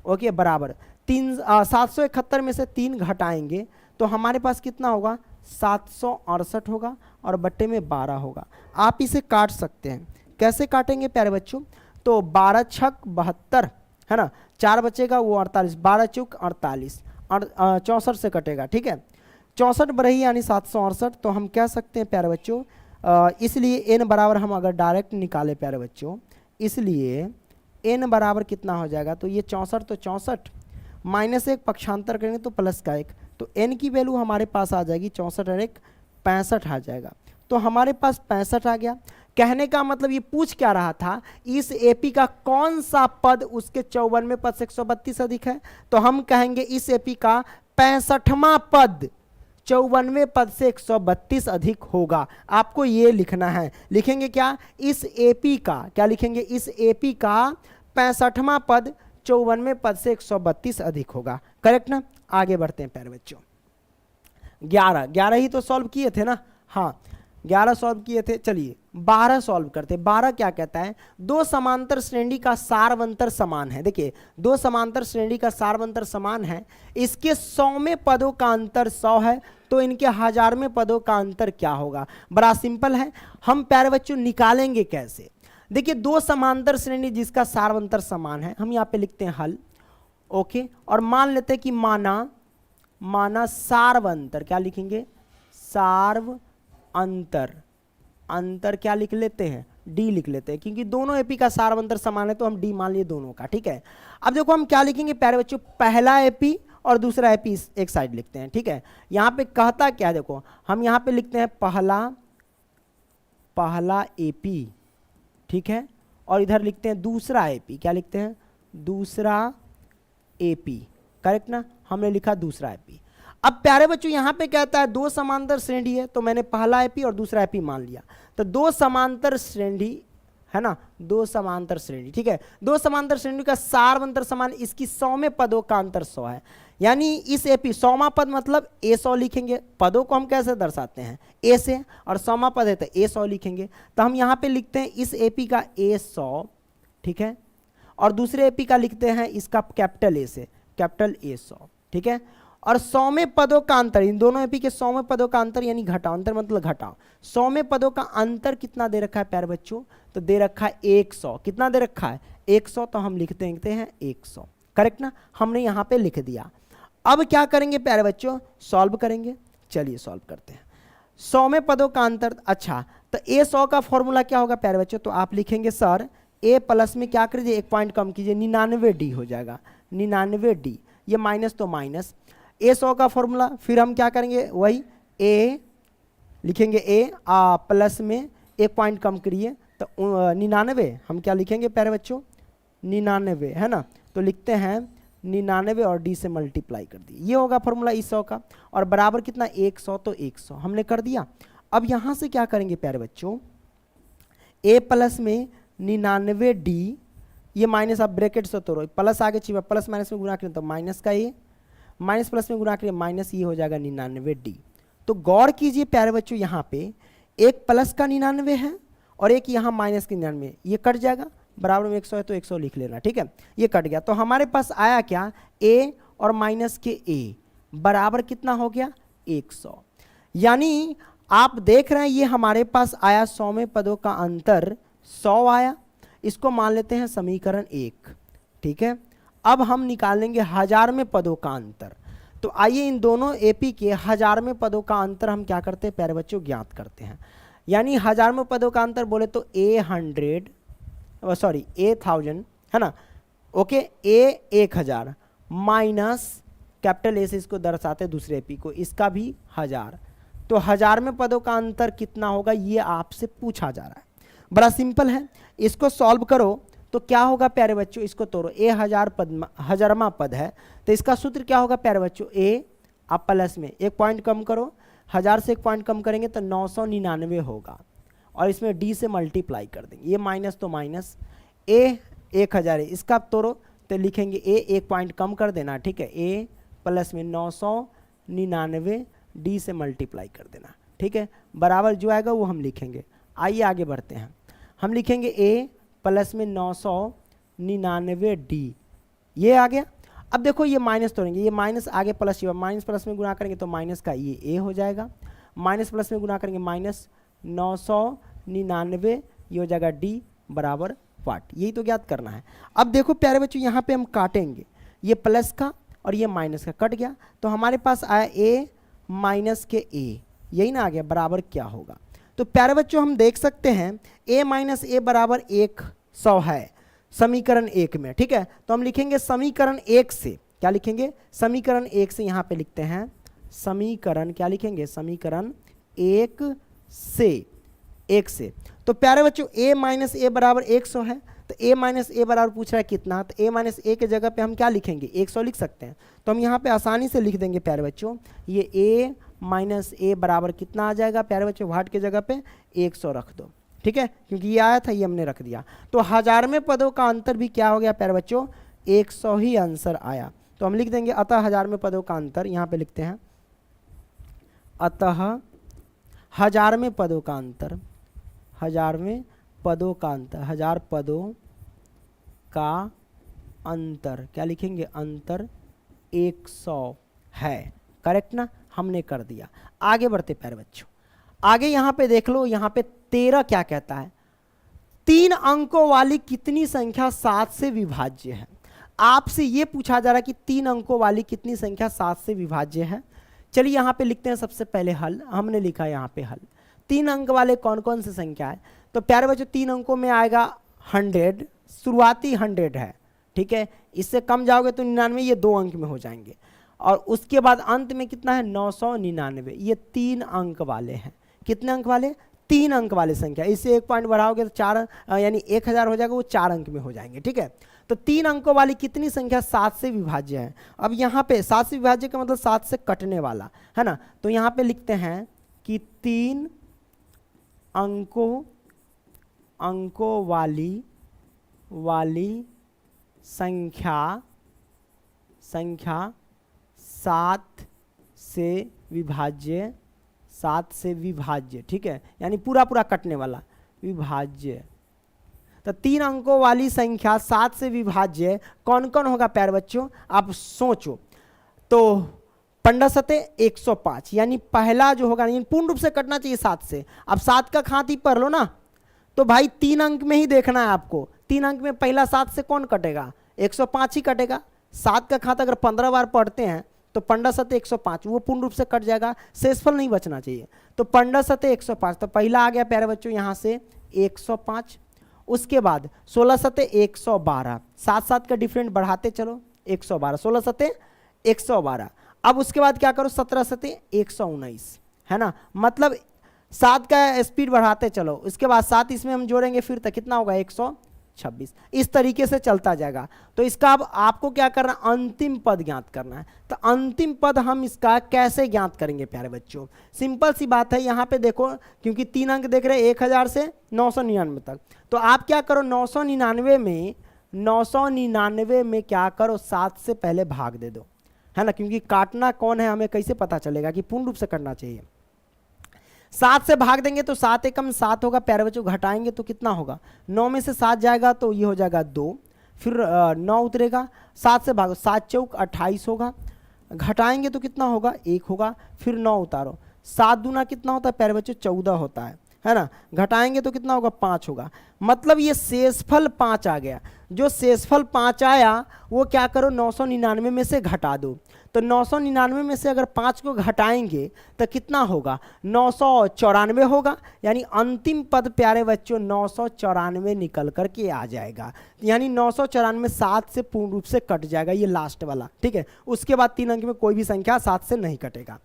ओके बराबर 771 में से 3 घटाएंगे तो हमारे पास कितना होगा 768 होगा और बट्टे में 12 होगा। आप इसे काट सकते हैं, कैसे काटेंगे प्यारे बच्चों, तो 12 छक 72 है ना, 4 बचेगा वो 48, 12 चौक 48 और 64 से कटेगा। ठीक है, 64 बढ़ी यानी 768, तो हम कह सकते हैं प्यारे बच्चों इसलिए n बराबर हम अगर डायरेक्ट निकाले प्यारे बच्चों, इसलिए n बराबर कितना हो जाएगा, तो ये 64 तो 64 माइनस 1 पक्षांतर करेंगे तो प्लस का 1, तो n की वैल्यू हमारे पास आ जाएगी 64 और 1 65 आ जाएगा। तो हमारे पास 65 आ गया। कहने का मतलब ये पूछ क्या रहा था, इस एपी का कौन सा पद उसके 54वें पद से 132 अधिक है, तो हम कहेंगे इस एपी का 65वां पद 54वें पद से 132 अधिक होगा। आपको ये लिखना है, लिखेंगे क्या, इस एपी का, क्या लिखेंगे, इस एपी का 65वां पद 54वें पद से 132 अधिक होगा। करेक्ट ना। आगे बढ़ते हैं प्यारे बच्चों, 11 ही तो सॉल्व किए थे ना। हाँ, 11 सॉल्व किए थे, चलिए 12 सॉल्व करते। 12 क्या कहता है, दो समांतर श्रेणी का सार्वंतर समान है। देखिए दो समांतर श्रेणी का सार्वंतर समान है, इसके 100वें पदों का अंतर 100 है, तो इनके 1000वें पदों का अंतर क्या होगा। बड़ा सिंपल है, हम प्यारे बच्चों निकालेंगे कैसे। देखिए दो समांतर श्रेणी जिसका सार्वंतर समान है, हम यहाँ पे लिखते हैं हल, ओके, और मान लेते हैं कि माना सार्वंतर, क्या लिखेंगे, सार्व अंतर, अंतर क्या लिख लेते हैं, डी लिख लेते हैं, क्योंकि दोनों एपी का सार्वंतर समान है तो हम डी मान लिए दोनों का, ठीक है। अब देखो हम क्या लिखेंगे प्यारे बच्चों, पहला एपी और दूसरा एपी एक साइड लिखते हैं, ठीक है। यहां पे कहता क्या है, देखो हम यहां पे लिखते हैं पहला एपी, ठीक है, और इधर लिखते हैं दूसरा एपी, क्या लिखते हैं, दूसरा एपी, करेक्ट ना, हमने लिखा दूसरा एपी। अब प्यारे बच्चों यहां पे कहता है दो समांतर श्रेणी है, तो मैंने पहला एपी और दूसरा एपी मान लिया, तो दो समांतर श्रेणी है ना, दो समांतर श्रेणी, ठीक है, दो समांतर श्रेणी का सार्वंतर समान, इसकी 100वें पदों का अंतर 100 है, यानी इस एपी 100वां पद मतलब ए 100 लिखेंगे, पदों को हम कैसे दर्शाते हैं ए से, और 100वां पद है तो ए 100 लिखेंगे, तो हम यहां पे लिखते हैं इस एपी का ए 100, ठीक है, और दूसरे एपी का लिखते हैं इसका कैपिटल ए से, कैपिटल ए 100, ठीक है, और 100वें पदों का अंतर, इन दोनों एपी के 100वें पदों का अंतर यानी घटाओ, अंतर मतलब घटाओ, 100वें पदों का अंतर कितना दे रखा है प्यारे बच्चों, तो दे रखा है 100, कितना दे रखा है 100, तो हम लिखते हैं 100, करेक्ट ना, हमने यहां पे लिख दिया। अब क्या करेंगे प्यारे बच्चों, सॉल्व करेंगे, चलिए सॉल्व करते हैं। 100वें पदों का अंतर, अच्छा तो ए 100 का फॉर्मूला क्या होगा प्यारे बच्चों, तो आप लिखेंगे सर ए प्लस में क्या करिए, एक पॉइंट कम कीजिए, 99 डी हो जाएगा, 99 डी, ये माइनस तो माइनस, ए 100 का फॉर्मूला, फिर हम क्या करेंगे वही ए लिखेंगे, ए प्लस में एक पॉइंट कम करिए, तो 99 हम क्या लिखेंगे प्यारे बच्चों, 99 है ना, तो लिखते हैं 99 और डी से मल्टीप्लाई कर दिए, ये होगा फॉर्मूला इस 100 का, और बराबर कितना 100, तो 100 हमने कर दिया। अब यहां से क्या करेंगे प्यारे बच्चों, ए प्लस में 99 डी, ये माइनस आप ब्रैकेट से तोड़ो, प्लस आगे चाहिए, प्लस माइनस में गुणा करें तो माइनस का ए, माइनस प्लस में गुणा करें माइनस, ये हो जाएगा 99 डी। तो गौर कीजिए प्यारे बच्चों यहाँ पे एक प्लस का 99 है और एक यहाँ माइनस का 99, ये कट जाएगा, बराबर में 100 है तो 100 लिख लेना, ठीक है, ये कट गया, तो हमारे पास आया क्या, ए और माइनस के ए बराबर कितना हो गया 100, यानी आप देख रहे हैं ये हमारे पास आया 100वें पदों का अंतर 100 आया, इसको मान लेते हैं समीकरण 1, ठीक है। अब हम निकालेंगे 1000वें पदों का अंतर, तो आइए इन दोनों एपी के 1000वें पदों का अंतर हम क्या करते हैं प्यारे बच्चों, ज्ञात करते हैं, यानी 1000वें पदों का अंतर बोले तो ए 1000 है ना, okay, A 1000 minus capital A से इसको दर्शाते दूसरे एपी को, इसका भी 1000, तो 1000वें पदों का अंतर कितना होगा ये आपसे पूछा जा रहा है। बड़ा सिंपल है, इसको सॉल्व करो तो क्या होगा प्यारे बच्चों, इसको तोड़ो, ए 1000वां पद है, तो इसका सूत्र क्या होगा प्यारे बच्चों, ए आप प्लस में एक पॉइंट कम करो, 1000 से एक पॉइंट कम करेंगे तो 999 होगा, और इसमें डी से मल्टीप्लाई कर देंगे, ये माइनस तो माइनस, ए 1000 है, इसका तोड़ो तो लिखेंगे ए एक पॉइंट कम कर देना, ठीक है, ए प्लस में 999 डी से मल्टीप्लाई कर देना, ठीक है, बराबर जो आएगा वो हम लिखेंगे। आइए आगे बढ़ते हैं, हम लिखेंगे ए प्लस में 999 डी, ये आ गया। अब देखो ये माइनस तोड़ेंगे, ये माइनस आगे प्लस, माइनस प्लस में गुणा करेंगे तो माइनस का ये ए हो जाएगा, माइनस प्लस में गुणा करेंगे माइनस 999, ये हो जाएगा डी बराबर वाट, यही तो ज्ञात करना है। अब देखो प्यारे बच्चों यहाँ पे हम काटेंगे, ये प्लस का और ये माइनस का कट गया, तो हमारे पास आया ए माइनस के ए, यही ना आ गया, बराबर क्या होगा, तो प्यारे बच्चों हम देख सकते हैं a माइनस ए बराबर 100 है समीकरण 1 में, ठीक है, तो हम लिखेंगे समीकरण 1 से, क्या लिखेंगे, समीकरण 1 से, यहाँ पे लिखते हैं समीकरण, क्या लिखेंगे, समीकरण 1 से, तो प्यारे बच्चों a माइनस ए बराबर 100 है, तो a माइनस ए बराबर पूछ रहा है कितना, तो a माइनस ए के जगह पे हम क्या लिखेंगे 100 लिख सकते हैं, तो हम यहाँ पे आसानी से लिख देंगे प्यारे बच्चों, ये a माइनस ए बराबर कितना आ जाएगा प्यारे बच्चों, वाट के जगह पे 100 रख दो, ठीक है, क्योंकि ये आया था ये हमने रख दिया, तो 1000वें पदों का अंतर भी क्या हो गया प्यारे बच्चों, 100 ही आंसर आया, तो हम लिख देंगे अतः 1000वें पदों का अंतर, यहाँ पे लिखते हैं अतः हजारवें पदों का अंतर, हजारवें पदों का अंतर, 1000 पदों का अंतर, क्या लिखेंगे, अंतर 100 है। करेक्ट ना, हमने कर दिया। आगे बढ़ते प्यारे बच्चों, आगे यहां पे देख लो, यहां पे 13 क्या कहता है, 3 अंकों वाली कितनी संख्या 7 से विभाज्य है। आपसे यह पूछा जा रहा है कि 3 अंकों वाली कितनी संख्या 7 से विभाज्य है। चलिए यहां पे लिखते हैं सबसे पहले हल। हमने लिखा यहां पे हल, 3 अंक वाले कौन कौन से संख्या है। तो प्यारे बच्चों 3 अंकों में आएगा 100, शुरुआती 100 है, ठीक है। इससे कम जाओगे तो 99, ये 2 अंक में हो जाएंगे। और उसके बाद अंत में कितना है, 999, ये 3 अंक वाले हैं। कितने अंक वाले, 3 अंक वाले संख्या। इससे 1 पॉइंट बढ़ाओगे तो 4 यानी 1000 हो जाएगा, वो 4 अंक में हो जाएंगे, ठीक है। तो 3 अंकों वाली कितनी संख्या 7 से विभाज्य है। अब यहाँ पे 7 से विभाज्य का मतलब 7 से कटने वाला है ना। तो यहाँ पे लिखते हैं कि 3 अंकों वाली संख्या 7 से विभाज्य, ठीक है, यानी पूरा कटने वाला, विभाज्य। तो 3 अंकों वाली संख्या 7 से विभाज्य कौन कौन होगा प्यारे बच्चों, आप सोचो। तो 105, यानी पहला जो होगा, यानी पूर्ण रूप से कटना चाहिए 7 से। अब 7 का खाती पढ़ लो ना, तो भाई 3 अंक में ही देखना है आपको। 3 अंक में पहला 7 से कौन कटेगा, 105 ही कटेगा। 7 का खात अगर 15 बार पढ़ते हैं तो 15×7=105, वो पूर्ण रूप से कट जाएगा, शेषफल नहीं बचना चाहिए। तो 15×7=105, तो पहला आ गया प्यारे बच्चों यहाँ से 105। उसके बाद 16×7=112, 7 का डिफरेंट बढ़ाते चलो, 112, 16×7=112। अब उसके बाद क्या करो, 17×7=119, है ना। मतलब 7 का स्पीड बढ़ाते चलो, उसके बाद 7 इसमें हम जोड़ेंगे फिर तक कितना होगा, 126। इस तरीके से चलता जाएगा। तो इसका अब आपको क्या करना, अंतिम पद ज्ञात करना है। तो अंतिम पद हम इसका कैसे ज्ञात करेंगे प्यारे बच्चों, सिंपल सी बात है। यहाँ पे देखो, क्योंकि 3 अंक देख रहे हैं 1000 से 999 तक, तो आप क्या करो, 999 में क्या करो, 7 से पहले भाग दे दो, है ना। क्योंकि काटना कौन है हमें कैसे पता चलेगा कि पूर्ण रूप से करना चाहिए। 7 से भाग देंगे तो 7 एकम 7 होगा प्यारे बच्चों, घटाएंगे तो कितना होगा, 9 में से 7 जाएगा तो ये हो जाएगा 2, फिर 9 उतरेगा, 7 से भागो, 7×4=28 होगा, घटाएंगे तो कितना होगा, 1 होगा, फिर 9 उतारो, 7 दूना कितना होता है प्यारे बच्चों, 14 होता है ना। घटाएंगे तो कितना होगा, 5 होगा। मतलब ये शेषफल 5 आ गया। जो शेषफल 5 आया वो क्या करो, 999 में से घटा दो। तो 999 में से अगर 5 को घटाएंगे तो कितना होगा, 994 होगा। यानी अंतिम पद प्यारे बच्चों 994 निकल करके आ जाएगा। यानी 994 7 से पूर्ण रूप से कट जाएगा, ये लास्ट वाला, ठीक है। उसके बाद 3 अंक में कोई भी संख्या 7 से नहीं कटेगा।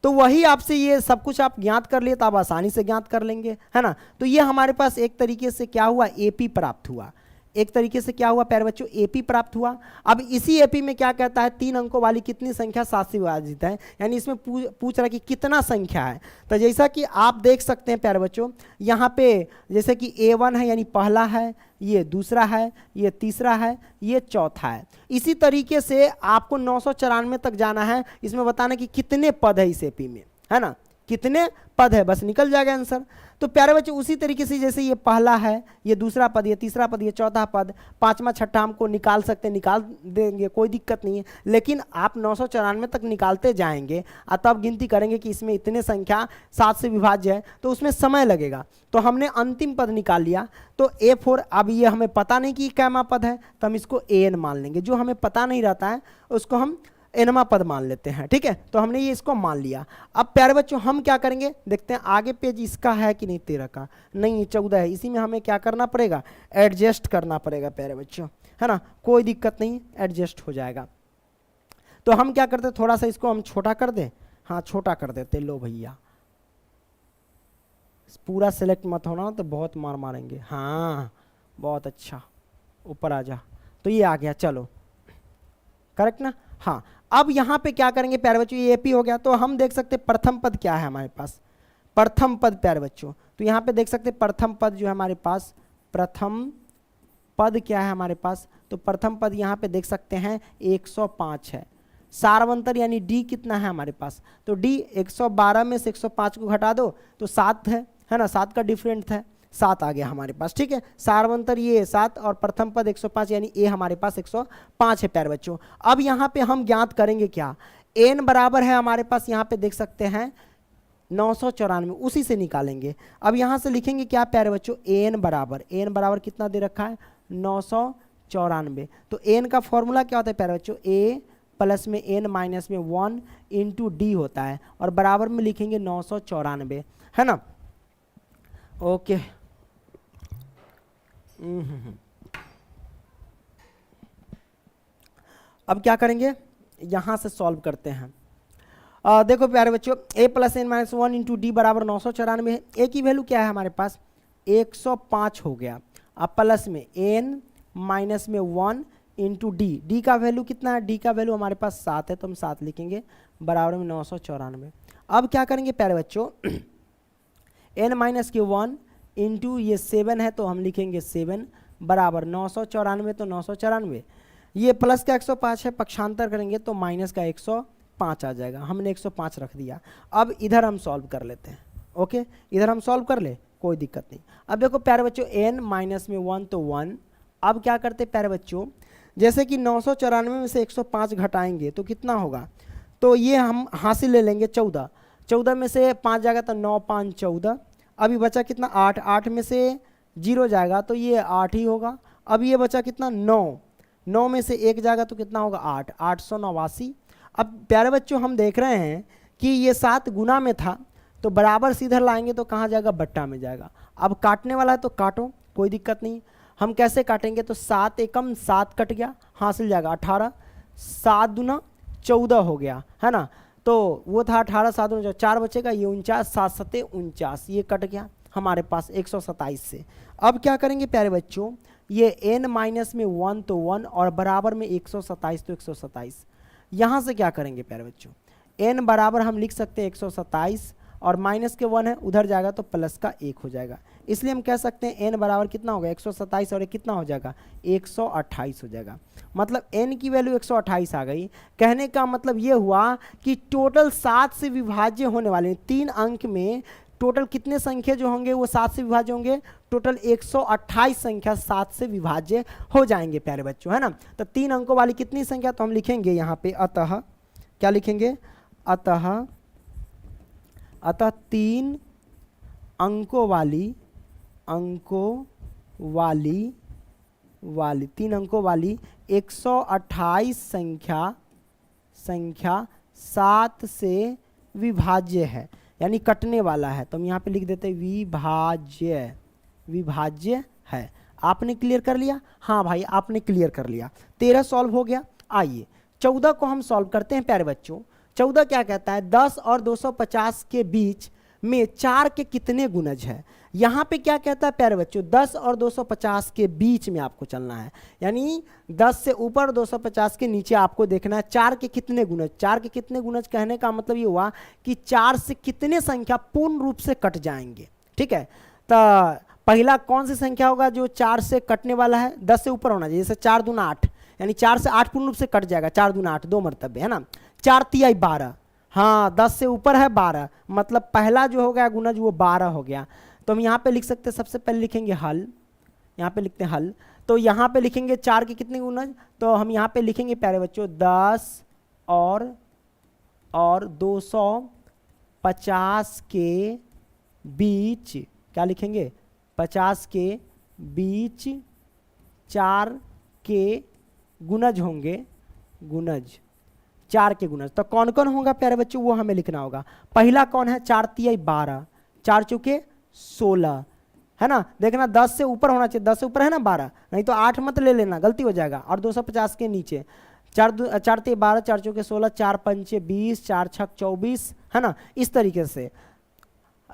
तो वही आपसे ये सब कुछ आप ज्ञात कर लिए तो आप आसानी से ज्ञात कर लेंगे, है ना। तो ये हमारे पास एक तरीके से क्या हुआ, एपी प्राप्त हुआ। एक तरीके से क्या हुआ प्यारे बच्चों, एपी प्राप्त हुआ। अब इसी एपी में क्या कहता है, 3 अंकों वाली कितनी संख्या 7 से विभाजित है, यानी इसमें पूछ रहा है कि कितना संख्या है। तो जैसा कि आप देख सकते हैं प्यारे बच्चों, यहाँ पे जैसे कि A1 है यानी पहला है, ये दूसरा है, ये तीसरा है, ये चौथा है। इसी तरीके से आपको 994 तक जाना है। इसमें बताना कि कितने पद है इस एपी में, है ना, कितने पद है, बस निकल जाएगा आंसर। तो प्यारे बच्चों उसी तरीके से जैसे ये पहला है, ये दूसरा पद, ये तीसरा पद, ये चौथा पद, 5वां 6ठा हमको निकाल सकते हैं, निकाल देंगे, कोई दिक्कत नहीं है। लेकिन आप 994 तक निकालते जाएंगे और तब गिनती करेंगे कि इसमें इतने संख्या 7 से विभाज्य है, तो उसमें समय लगेगा। तो हमने अंतिम पद निकाल लिया, तो A4। अब ये हमें पता नहीं कि कैमा पद है, तो हम इसको AN मान लेंगे। जो हमें पता नहीं रहता है उसको हम एनमा पद मान लेते हैं, ठीक है। तो हमने ये इसको मान लिया। अब प्यारे बच्चों हम क्या करेंगे, देखते हैं आगे पेज इसका है कि नहीं, 13 का नहीं, 14 है। इसी में हमें क्या करना पड़ेगा, एडजस्ट करना पड़ेगा प्यारे बच्चों, है ना। कोई दिक्कत नहीं, एडजस्ट हो जाएगा। तो हम क्या करते, थोड़ा सा इसको हम छोटा कर दें, हाँ छोटा कर देते। लो भैया, पूरा सेलेक्ट मत होना तो बहुत मार मारेंगे। हाँ बहुत अच्छा, ऊपर आ जा। तो ये आ गया, चलो करेक्ट ना। हाँ अब यहाँ पे क्या करेंगे प्यारे बच्चों, ये एपी हो गया। तो हम देख सकते प्रथम पद क्या है हमारे पास, प्रथम पद प्यारे बच्चों। तो यहाँ पे देख सकते प्रथम पद जो है हमारे पास, प्रथम पद क्या है हमारे पास, तो प्रथम पद यहाँ पे देख सकते हैं 105 है। सारवंतर यानी डी कितना है हमारे पास, तो डी 112 में से 105 को घटा दो तो 7 है ना, 7 का डिफरेंट था, 7 आ गया हमारे पास। ठीक है, सारवंतर ये 7 और प्रथम पद 105 यानी ए हमारे पास 105 है प्यारे बच्चों। अब यहाँ पे हम ज्ञात करेंगे क्या, एन बराबर है हमारे पास, यहाँ पे देख सकते हैं 994, उसी से निकालेंगे। अब यहाँ से लिखेंगे क्या प्यारे बच्चों, एन बराबर कितना दे रखा है 994। तो एन का फॉर्मूला क्या होता है प्यारे बच्चों, ए प्लस में एन माइनस में 1 इंटू डी होता है, और बराबर में लिखेंगे 994, है ना। ओके अब क्या करेंगे, यहां से सॉल्व करते हैं। देखो प्यारे बच्चों, a plus n minus 1 into d बराबर 994 है। a की वैल्यू क्या है हमारे पास 105 हो गया, अब प्लस में n माइनस में 1 इंटू डी का वैल्यू कितना है, डी का वैल्यू हमारे पास 7 है, तो हम 7 लिखेंगे बराबर में 994। अब क्या करेंगे प्यारे बच्चों, n माइनस के 1 इंटू ये 7 है, तो हम लिखेंगे 7 बराबर 994, तो 994 ये प्लस का 105 है, पक्षांतर करेंगे तो माइनस का 105 आ जाएगा, हमने 105 रख दिया। अब इधर हम सॉल्व कर लेते हैं। ओके, इधर हम सॉल्व कर ले, कोई दिक्कत नहीं। अब देखो प्यारे बच्चों, n माइनस में 1 तो 1। अब क्या करते प्यारे बच्चों, जैसे कि 994 में से 105 घटाएंगे तो कितना होगा, तो ये हम हासिल ले लेंगे 14 में से 5 जाएगा तो 9 5 14, अभी बचा कितना 8 में से 0 जाएगा तो ये 8 ही होगा। अब ये बचा कितना 9 में से 1 जाएगा तो कितना होगा 889। अब प्यारे बच्चों हम देख रहे हैं कि ये 7 गुना में था, तो बराबर से इधर लाएंगे तो कहाँ जाएगा, बट्टा में जाएगा। अब काटने वाला है तो काटो, कोई दिक्कत नहीं। हम कैसे काटेंगे, तो 7 एकम 7 कट गया, हासिल जाएगा 18, 7 दूना 14 हो गया, है ना। तो वो था 18, 7 दूना 4 बचेगा, ये 49, 7 सते 49, ये कट गया हमारे पास 127 से। अब क्या करेंगे प्यारे बच्चों, ये n माइनस में 1 तो 1 और बराबर में 127 तो 127, यहाँ से क्या करेंगे प्यारे बच्चों, n बराबर हम लिख सकते हैं 127 और माइनस के 1 है, उधर जाएगा तो प्लस का 1 हो जाएगा, इसलिए हम कह सकते हैं n बराबर कितना होगा 127 और कितना हो जाएगा 128 हो जाएगा। मतलब n की वैल्यू 128 आ गई। कहने का मतलब ये हुआ कि टोटल 7 से विभाज्य होने वाले 3 अंक में टोटल कितने संख्या जो होंगे वो 7 से विभाज्य होंगे, टोटल 128 संख्या 7 से विभाज्य हो जाएंगे प्यारे बच्चों, है ना। तो 3 अंकों वाली कितनी संख्या, तो हम लिखेंगे यहाँ पे अतः, क्या लिखेंगे, अतः 3 अंकों वाली 3 अंकों वाली 128 संख्या 7 से विभाज्य है, यानी कटने वाला है। तो हम यहाँ पे लिख देते हैं विभाज्य है। आपने क्लियर कर लिया, हाँ भाई आपने क्लियर कर लिया। 13 सॉल्व हो गया। आइए 14 को हम सॉल्व करते हैं प्यारे बच्चों। 14 क्या कहता है, 10 और 250 के बीच में 4 के कितने गुणज है। यहाँ पे क्या कहता है प्यारे बच्चों, 10 और 250 के बीच में आपको चलना है, यानी 10 से ऊपर 250 के नीचे आपको देखना है 4 के कितने गुणज। 4 के कितने गुणज कहने का मतलब ये हुआ कि 4 से कितने संख्या पूर्ण रूप से कट जाएंगे। ठीक है, तो पहला कौन सी संख्या होगा जो 4 से कटने वाला है, 10 से ऊपर होना चाहिए। जैसे 4 दूना 8, यानी 4 से 8 पूर्ण रूप से कट जाएगा। 4 दूना 8 2 मरतबे, है ना। 4 तिहाई 12, हाँ 10 से ऊपर है 12, मतलब पहला जो हो गया गुणज वो 12 हो गया। तो हम यहाँ पे लिख सकते हैं, सबसे पहले लिखेंगे हल, यहाँ पे लिखते हैं हल। तो यहाँ पे लिखेंगे 4 के कितने गुणज, तो हम यहाँ पे लिखेंगे प्यारे बच्चों 10 और 250 के बीच, क्या लिखेंगे 50 के बीच 4 के गुणज होंगे, गुणज 4 के गुणज। तो कौन कौन होगा प्यारे बच्चों वो हमें लिखना होगा। पहला कौन है, 4 तिहाई 12, 4 चौके 16, है ना। देखना 10 से ऊपर होना चाहिए, 10 से ऊपर है ना 12, नहीं तो 8 मत ले लेना, गलती हो जाएगा। और 250 के नीचे 4 तिहाई 12, 4 चौके 16, 4 पंचे 20, 4 छक 24, है ना, इस तरीके से।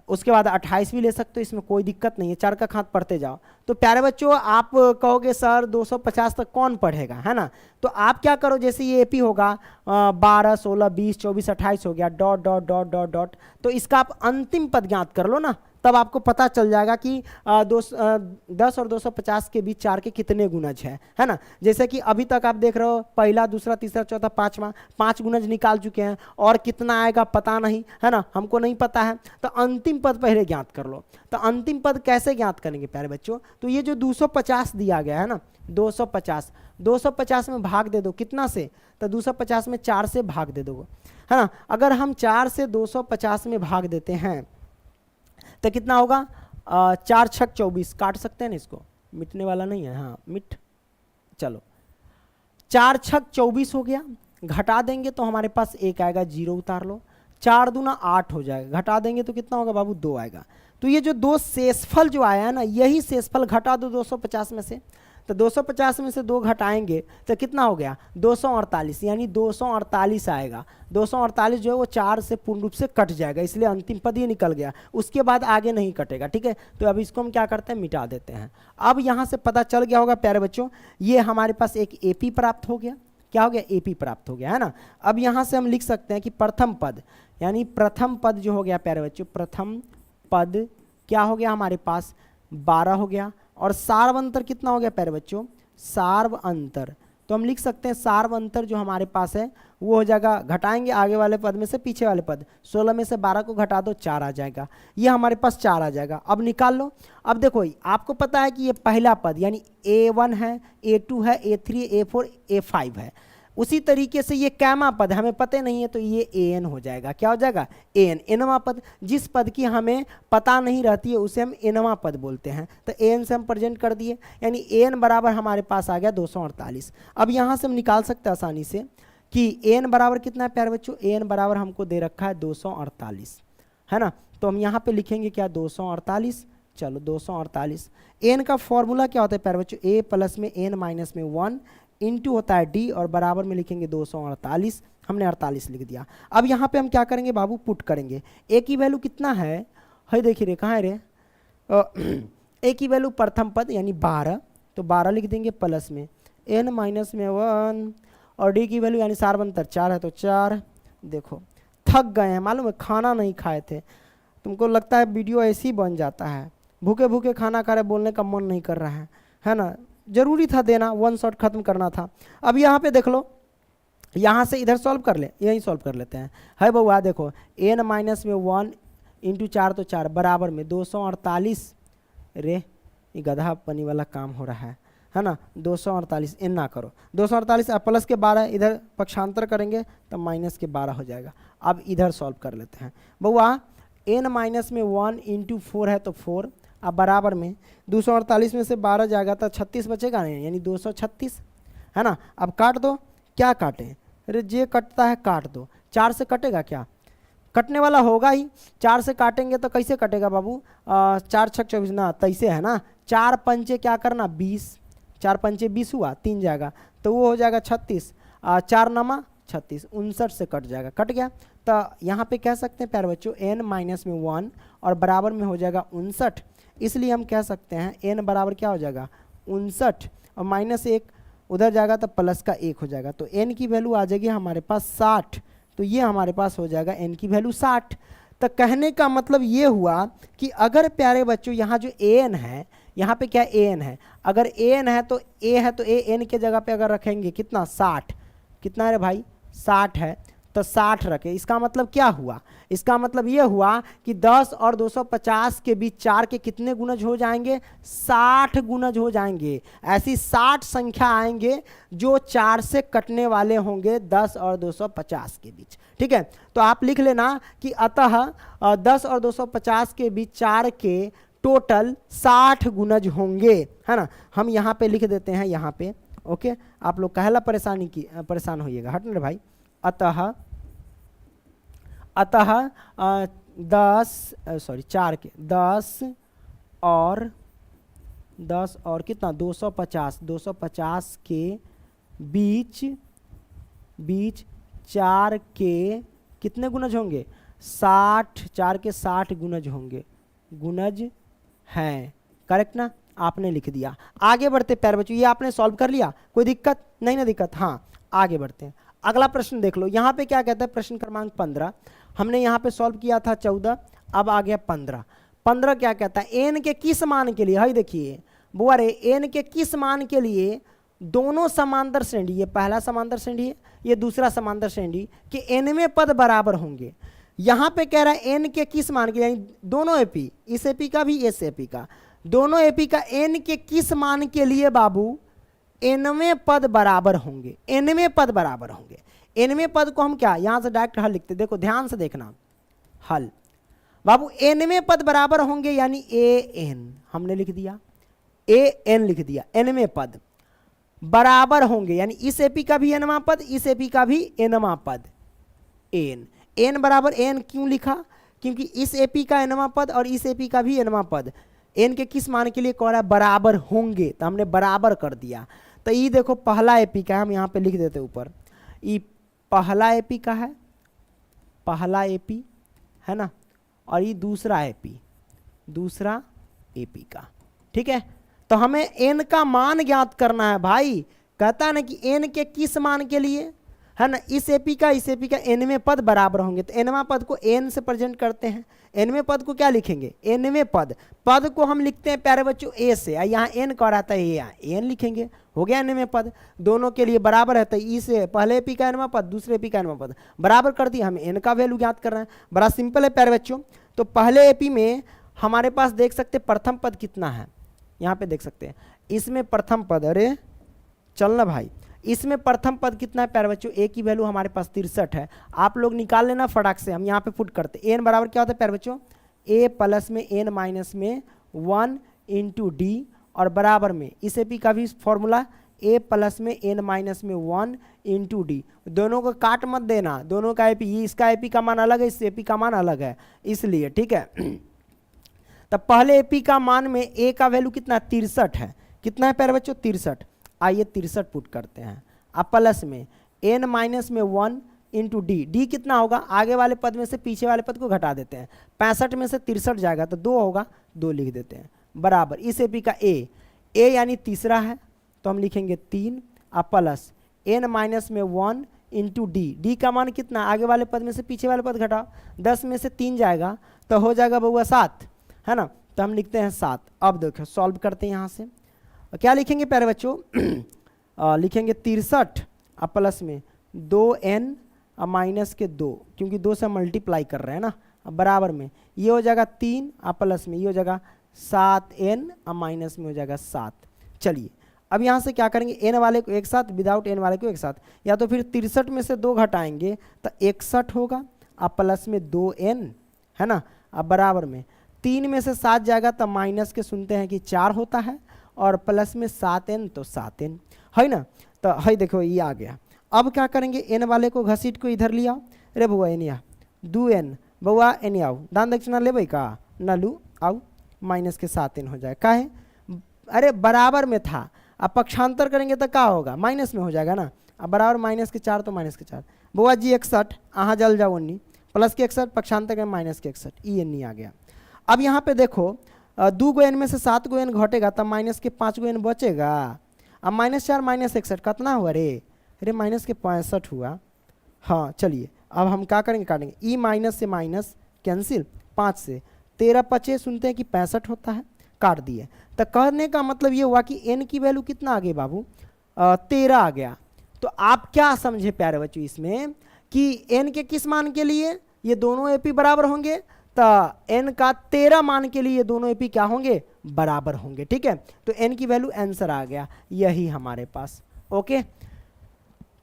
उसके बाद 28 भी ले सकते हो, इसमें कोई दिक्कत नहीं है, 4 का खात पढ़ते जाओ। तो प्यारे बच्चों आप कहोगे सर 250 तक कौन पढ़ेगा, है ना। तो आप क्या करो, जैसे ये एपी होगा 12 16 20 24 28 हो गया, dot dot dot dot dot, तो इसका आप अंतिम पद ज्ञात कर लो ना। तब आपको पता चल जाएगा कि 10 और 250 के बीच 4 के कितने गुणज है ना। जैसे कि अभी तक आप देख रहे हो पहला, दूसरा, तीसरा, चौथा, पांचवा, 5 गुणज निकाल चुके हैं और कितना आएगा पता नहीं, है ना, हमको नहीं पता है। तो अंतिम पद पहले ज्ञात कर लो। तो अंतिम पद कैसे ज्ञात करेंगे प्यारे बच्चों? तो ये जो 250 दिया गया है ना, 250 में भाग दे दो कितना से? तो 250 में 4 से भाग दे दो, है ना। अगर हम 4 से 250 में भाग देते हैं तो कितना होगा? 4 छक 24, काट सकते हैं ना इसको, मिटने वाला नहीं है, हाँ मिट, चलो 4 छक 24 हो गया। घटा देंगे तो हमारे पास 1 आएगा, 0 उतार लो। 4 दूना 8 हो जाएगा, घटा देंगे तो कितना होगा बाबू? 2 आएगा। तो ये जो 2 शेषफल जो आया है ना, यही शेषफल घटा दो 250 में से। तो 250 में से 2 घटाएंगे तो कितना हो गया? 248, यानी 248 आएगा। 248 जो है वो 4 से पूर्ण रूप से कट जाएगा, इसलिए अंतिम पद ये निकल गया। उसके बाद आगे नहीं कटेगा, ठीक है। तो अब इसको हम क्या करते हैं? मिटा देते हैं। अब यहाँ से पता चल गया होगा प्यारे बच्चों, ये हमारे पास एक एपी प्राप्त हो गया। क्या हो गया? एपी प्राप्त हो गया, है ना। अब यहाँ से हम लिख सकते हैं कि प्रथम पद, यानी प्रथम पद जो हो गया प्यारे बच्चों, प्रथम पद क्या हो गया हमारे पास? 12 हो गया। और सार्व अंतर कितना हो गया प्यारे बच्चों? सार्व अंतर, तो हम लिख सकते हैं सार्व अंतर जो हमारे पास है वो हो जाएगा, घटाएंगे आगे वाले पद में से पीछे वाले पद, 16 में से 12 को घटा दो, 4 आ जाएगा। ये हमारे पास 4 आ जाएगा। अब निकाल लो। अब देखो आपको पता है कि ये पहला पद यानी A1 है, A2 है, A3, A4, A5 है। उसी तरीके से ये कैमा पद हमें पता नहीं है, तो ये an हो जाएगा। क्या हो जाएगा? an, nवां पद। जिस पद की हमें पता नहीं रहती है उसे हम nवां पद बोलते हैं। तो an से हम प्रेजेंट कर दिए, यानी an बराबर हमारे पास आ गया 248। अब यहाँ से हम निकाल सकते हैं आसानी से कि an बराबर कितना है प्यारे बच्चों? an बराबर हमको दे रखा है 248, है ना। तो हम यहाँ पे लिखेंगे क्या? 248। चलो 248। n का फॉर्मूला क्या होता है प्यारे बच्चों? a प्लस में n माइनस में 1 इंटू होता है d, और बराबर में लिखेंगे 248। हमने 48 लिख दिया। अब यहाँ पे हम क्या करेंगे बाबू? पुट करेंगे। a की वैल्यू कितना है देखिए रे, कहाँ है रे? a की वैल्यू प्रथम पद यानी 12, तो 12 लिख देंगे प्लस में n माइनस में 1, और d की वैल्यू यानी सार्वंतर 4 है तो 4। देखो थक गए हैं, मालूम है, खाना नहीं खाए थे। तुमको लगता है वीडियो ऐसे ही बन जाता है, भूखे भूखे खाना खा रहे, बोलने का मन नहीं कर रहा है ना। जरूरी था देना, वन शॉट खत्म करना था। अब यहाँ पे देख लो, यहाँ से इधर सॉल्व कर ले, यही सॉल्व कर लेते हैं। है बउआ, देखो n माइनस में 1 इंटू 4 तो 4 बराबर में 248। रे ये गधा पनी वाला काम हो रहा है ना। 248 n ना करो, 248 प्लस के 12 इधर पक्षांतर करेंगे तो माइनस के 12 हो जाएगा। अब इधर सॉल्व कर लेते हैं बउआ। n माइनस में 1 इंटू 4 है तो 4, अब बराबर में 248 में से 12 जाएगा तो 36 बचेगा नहीं, यानी 236, है ना। अब काट दो, क्या काटें? अरे जे कटता है काट दो। 4 से कटेगा क्या? कटने वाला होगा ही। 4 से काटेंगे तो कैसे कटेगा बाबू? 4 छक 24 ना, तैसे है ना। 4 पंचे क्या करना? 20, 4 पंचे 20 हुआ, 3 जाएगा तो वो हो जाएगा 36। 4 नमा 36, 59 से कट जाएगा, कट गया। तो यहाँ पे कह सकते हैं प्यारे बच्चों n माइनस में 1 और बराबर में हो जाएगा 59, इसलिए हम कह सकते हैं n बराबर क्या हो जाएगा? 59, और माइनस 1 उधर जाएगा तो प्लस का 1 हो जाएगा, तो n की वैल्यू आ जाएगी हमारे पास 60। तो ये हमारे पास हो जाएगा n की वैल्यू 60। तो कहने का मतलब ये हुआ कि अगर प्यारे बच्चों यहाँ जो an है, यहाँ पे क्या an है? अगर an है तो a है, तो a n के जगह पे अगर रखेंगे कितना? 60। कितना है भाई? 60 है, तो 60 रखे। इसका मतलब क्या हुआ? इसका मतलब ये हुआ कि 10 और 250 के बीच 4 के कितने गुणज हो जाएंगे? 60 गुणज हो जाएंगे। ऐसी 60 संख्या आएंगे जो 4 से कटने वाले होंगे 10 और 250 के बीच, ठीक है। तो आप लिख लेना कि अतः 10 और 250 के बीच 4 के टोटल 60 गुणज होंगे, है ना। हम यहाँ पे लिख देते हैं, यहाँ पे ओके। आप लोग कहला परेशान होइएगा, हटने भाई। अतः 4 के 10 और कितना? 250 के बीच 4 के कितने गुणज होंगे? 60। 4 के 60 गुणज होंगे, गुणज हैं, करेक्ट ना। आपने लिख दिया। आगे बढ़ते प्यारे बच्चों, ये आपने सॉल्व कर लिया, कोई दिक्कत नहीं ना? दिक्कत, हाँ। आगे बढ़ते हैं, अगला प्रश्न देख लो। यहाँ पे क्या कहता है? प्रश्न क्रमांक 15। हमने यहाँ पे सॉल्व किया था 14, अब आ गया 15। 15 क्या कहता है, एन के किस मान के लिए, है देखिए बुआ रे, एन के किस मान के लिए दोनों समांतर श्रेणी, ये पहला समांतर श्रेणी है, ये दूसरा समांतर श्रेणी के एनवें पद बराबर होंगे। यहां पे कह रहा है एन के किस मान के, यानी दोनों एपी, इस एपी का भी इस एपी का, दोनों एपी का एन के किस मान के लिए बाबू एनवें पद बराबर होंगे, एनवें पद बराबर होंगे। एनवें पद को हम क्या यहां से डायरेक्ट हल लिखते, देखो ध्यान से देखना, हल बाबू एनवें पद बराबर होंगे, यानी ए एन हमने लिख दिया, ए एन लिख दिया, एनवें पद बराबर होंगे, यानी इस एपी का भी एनवां पद, इस एपी का भी एनवां पद, एन एन बराबर एन क्यों लिखा, क्योंकि इस एपी का एनवां पद और इस एपी का भी एनवां पद एन के किस मान के लिए कह रहा है, बराबर होंगे, तो हमने बराबर कर दिया। तो ये देखो पहला एपी का, हम यहाँ पे लिख देते ऊपर, ये पहला एपी का है, पहला एपी है ना, और ये दूसरा एपी, दूसरा एपी का, ठीक है। तो हमें एन का मान ज्ञात करना है भाई, कहता है ना कि एन के किस मान के लिए, है ना, इस एपी का इस एपी का एनवें पद बराबर होंगे, तो एनवां पद को एन से प्रेजेंट करते हैं, एनवें पद को क्या लिखेंगे, एनवें पद, पद को हम लिखते हैं प्यारे बच्चों ए से, यहाँ एन कह रहा था ये एन लिखेंगे, हो गया एनवें पद, दोनों के लिए बराबर है, तो इसे पहले एपी का एनवां पद, दूसरे एपी का एनवां पद बराबर कर दिया, हमें एन का वैल्यू ज्ञात करना है, बड़ा सिंपल है प्यारे बच्चों। तो पहले एपी में हमारे पास देख सकते प्रथम पद कितना है, यहाँ पे देख सकते हैं, इसमें प्रथम पद, अरे चलना भाई, इसमें प्रथम पद कितना है प्यारे बच्चों, ए की वैल्यू हमारे पास 63 है, आप लोग निकाल लेना फटाक से, हम यहाँ पे पुट करते हैं। एन बराबर क्या होता है प्यारे बच्चों, ए प्लस में एन माइनस में 1 इंटू डी, और बराबर में इस एपी का भी फॉर्मूला ए प्लस में एन माइनस में 1 इंटू डी, दोनों को काट मत देना, दोनों का एपी, इसका एपी का मान अलग है, इस एपी का मान अलग है, इसलिए ठीक है। तब पहले एपी का मान में ए का वैल्यू कितना 63 है, कितना है प्यारे बच्चों 63, आइए 63 पुट करते हैं, अब प्लस में एन माइनस में 1 इंटू डी, डी कितना होगा, आगे वाले पद में से पीछे वाले पद को घटा देते हैं, 65 में से 63 जाएगा तो 2 होगा, 2 लिख देते हैं, बराबर इस एपी का ए यानी तीसरा है, तो हम लिखेंगे 3, अब प्लस एन माइनस में 1 इंटू डी, डी का मान कितना, आगे वाले पद में से पीछे वाले पद घटाओ, 10 में से 3 जाएगा तो हो जाएगा बउआ 7, है ना, तो हम लिखते हैं 7। अब देखो सॉल्व करते हैं यहाँ से, क्या लिखेंगे प्यारे बच्चों, लिखेंगे 63 अब प्लस में 2n अब माइनस के 2, क्योंकि 2 से मल्टीप्लाई कर रहे हैं ना, अब बराबर में ये हो जाएगा 3 अब प्लस में ये हो जाएगा 7n अब माइनस में हो जाएगा 7। चलिए अब यहाँ से क्या करेंगे, n वाले को एक साथ, विदाउट n वाले को एक साथ, या तो फिर 63 में से 2 घटाएंगे तो 61 होगा, अब प्लस में 2n, है ना, अब बराबर में 3 में से 7 जाएगा तो माइनस के सुनते हैं कि 4 होता है, और प्लस में 7n तो 7n, है ना, तो है देखो ये आ गया। अब क्या करेंगे, n वाले को घसीट को इधर लिया, अरे बउआ एन आ 2n, बउआ एन आओ, दान दक्षिणा ले का न लू, आओ माइनस के 7n हो जाए, का है, अरे बराबर में था, अब पक्षांतर करेंगे तो क्या होगा, माइनस में हो जाएगा ना, अब बराबर माइनस के 4 तो माइनस के 4, बउआ जी 61, अहाँ जल जाओ 19, प्लस के 61 पक्षांतर करें माइनस के 61, ई एन आ गया। अब यहाँ पे देखो 2 गो एन में से 7 गो एन घटेगा तब माइनस के 5 गो एन बचेगा, अब -4 माइनस 61 कितना हुआ रे, अरे माइनस के 65 हुआ। हाँ चलिए अब हम क्या करेंगे, काटेंगे, ई माइनस से माइनस कैंसिल, 5 से 13 पचे सुनते हैं कि 65 होता है, काट दिए। तो कहने का मतलब ये हुआ कि एन की वैल्यू कितना आ गई बाबू, 13 आ गया। तो आप क्या समझे प्यारे बच्चों इसमें कि एन के किस मान के लिए ये दोनों एपी बराबर होंगे, तो एन का 13 मान के लिए दोनों एपी क्या होंगे, बराबर होंगे, ठीक है। तो एन की वैल्यू आंसर आ गया, यही हमारे पास, ओके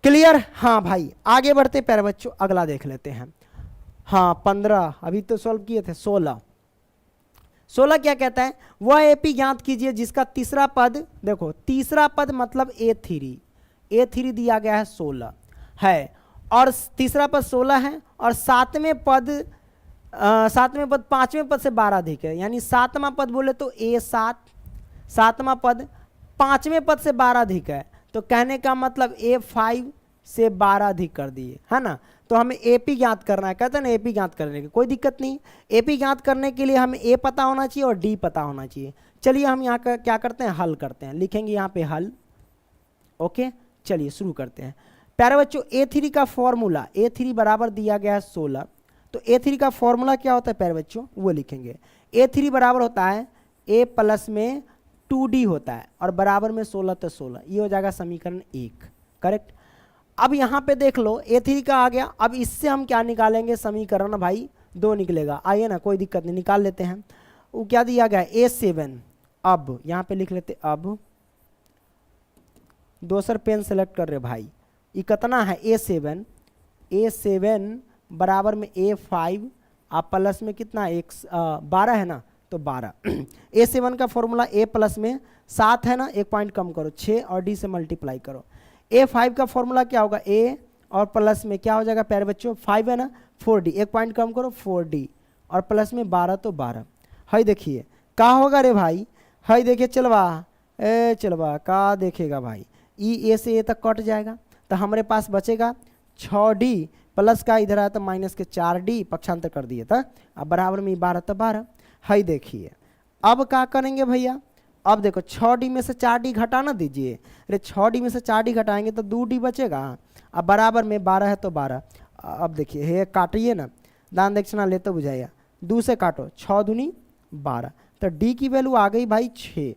क्लियर। हाँ भाई आगे बढ़ते प्यारे बच्चों, अगला देख लेते हैं। हाँ 15 अभी तो सॉल्व किए थे, 16 क्या कहता है, वह एपी ज्ञात कीजिए जिसका तीसरा पद, देखो तीसरा पद मतलब A3 दिया गया है 16 है, और तीसरा पद 16 है, और सातवें पद 5वें पद से 12 अधिक है, यानी 7वां पद बोले तो A7, 7वां पद 5वें पद से 12 अधिक है, तो कहने का मतलब A5 से 12 अधिक कर दिए, है ना। तो हमें एपी ज्ञात करना है, कहते हैं ना एपी ज्ञात करने की कोई दिक्कत नहीं, एपी ज्ञात करने के लिए हमें ए पता होना चाहिए और डी पता होना चाहिए। चलिए हम यहाँ का क्या करते हैं, हल करते हैं, लिखेंगे यहाँ पे हल, ओके चलिए शुरू करते हैं। प्यारे बच्चों A3 का फॉर्मूला, A3 बराबर दिया गया है 16, तो A3 का फॉर्मूला क्या होता है प्यारे बच्चों, वो लिखेंगे A3 बराबर होता है A प्लस में 2D होता है और बराबर में 16 तो 16, ये हो जाएगा समीकरण 1, करेक्ट। अब यहाँ पे देख लो A3 का आ गया, अब इससे हम क्या निकालेंगे, समीकरण भाई 2 निकलेगा। आइए ना, कोई दिक्कत नहीं, निकाल लेते हैं। वो क्या दिया गया A7, अब यहाँ पे लिख लेते, अब दूसर पेन सेलेक्ट कर रहे भाई, ये कितना है A7, A7 बराबर में A5 आप प्लस में कितना 12 है ना, तो 12 A7 का फॉर्मूला A प्लस में 7 है ना, 1 पॉइंट कम करो 6 और D से मल्टीप्लाई करो। A5 का फॉर्मूला क्या होगा, A और प्लस में क्या हो जाएगा प्यारे बच्चों 5 है ना, 4D, 1 पॉइंट कम करो 4D और प्लस में 12 तो 12। हाई देखिए का होगा रे भाई, हाई देखिए चलवा का देखेगा भाई, E A से A तक कट जाएगा तो हमारे पास बचेगा 6D प्लस का इधर आया तो माइनस के 4D, पक्षांतर कर दिए था, अब बराबर में 12 तो 12। हाई देखिए अब क्या करेंगे भैया, अब देखो 6D में से 4D घटा ना दीजिए, अरे 6D में से 4D घटाएंगे तो 2D बचेगा, अब बराबर में 12 है तो 12। अब देखिए हे काटिए ना, दान दक्षिणा ले तो बुझाइए, 2 से काटो 6 दूनी 12, तो D की वैल्यू आ गई भाई 6,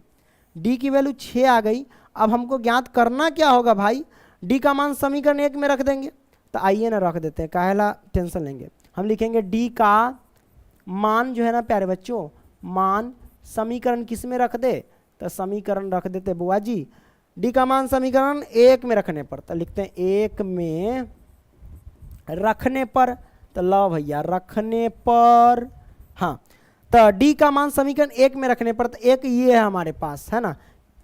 D की वैल्यू 6 आ गई। अब हमको ज्ञात करना क्या होगा भाई, D का मान समीकरण 1 में रख देंगे, तो आइए ना रख देते हैं, काहेला टेंशन लेंगे। हम लिखेंगे D का मान जो है ना प्यारे बच्चों, मान समीकरण किस में रख दे, तो समीकरण रख देते बुआ जी, D का मान समीकरण 1 में रखने पर, तो लिखते हैं 1 में रखने पर, तो लो भैया रखने पर, हाँ तो D का मान समीकरण 1 में रखने पर, तो एक ये है हमारे पास है ना,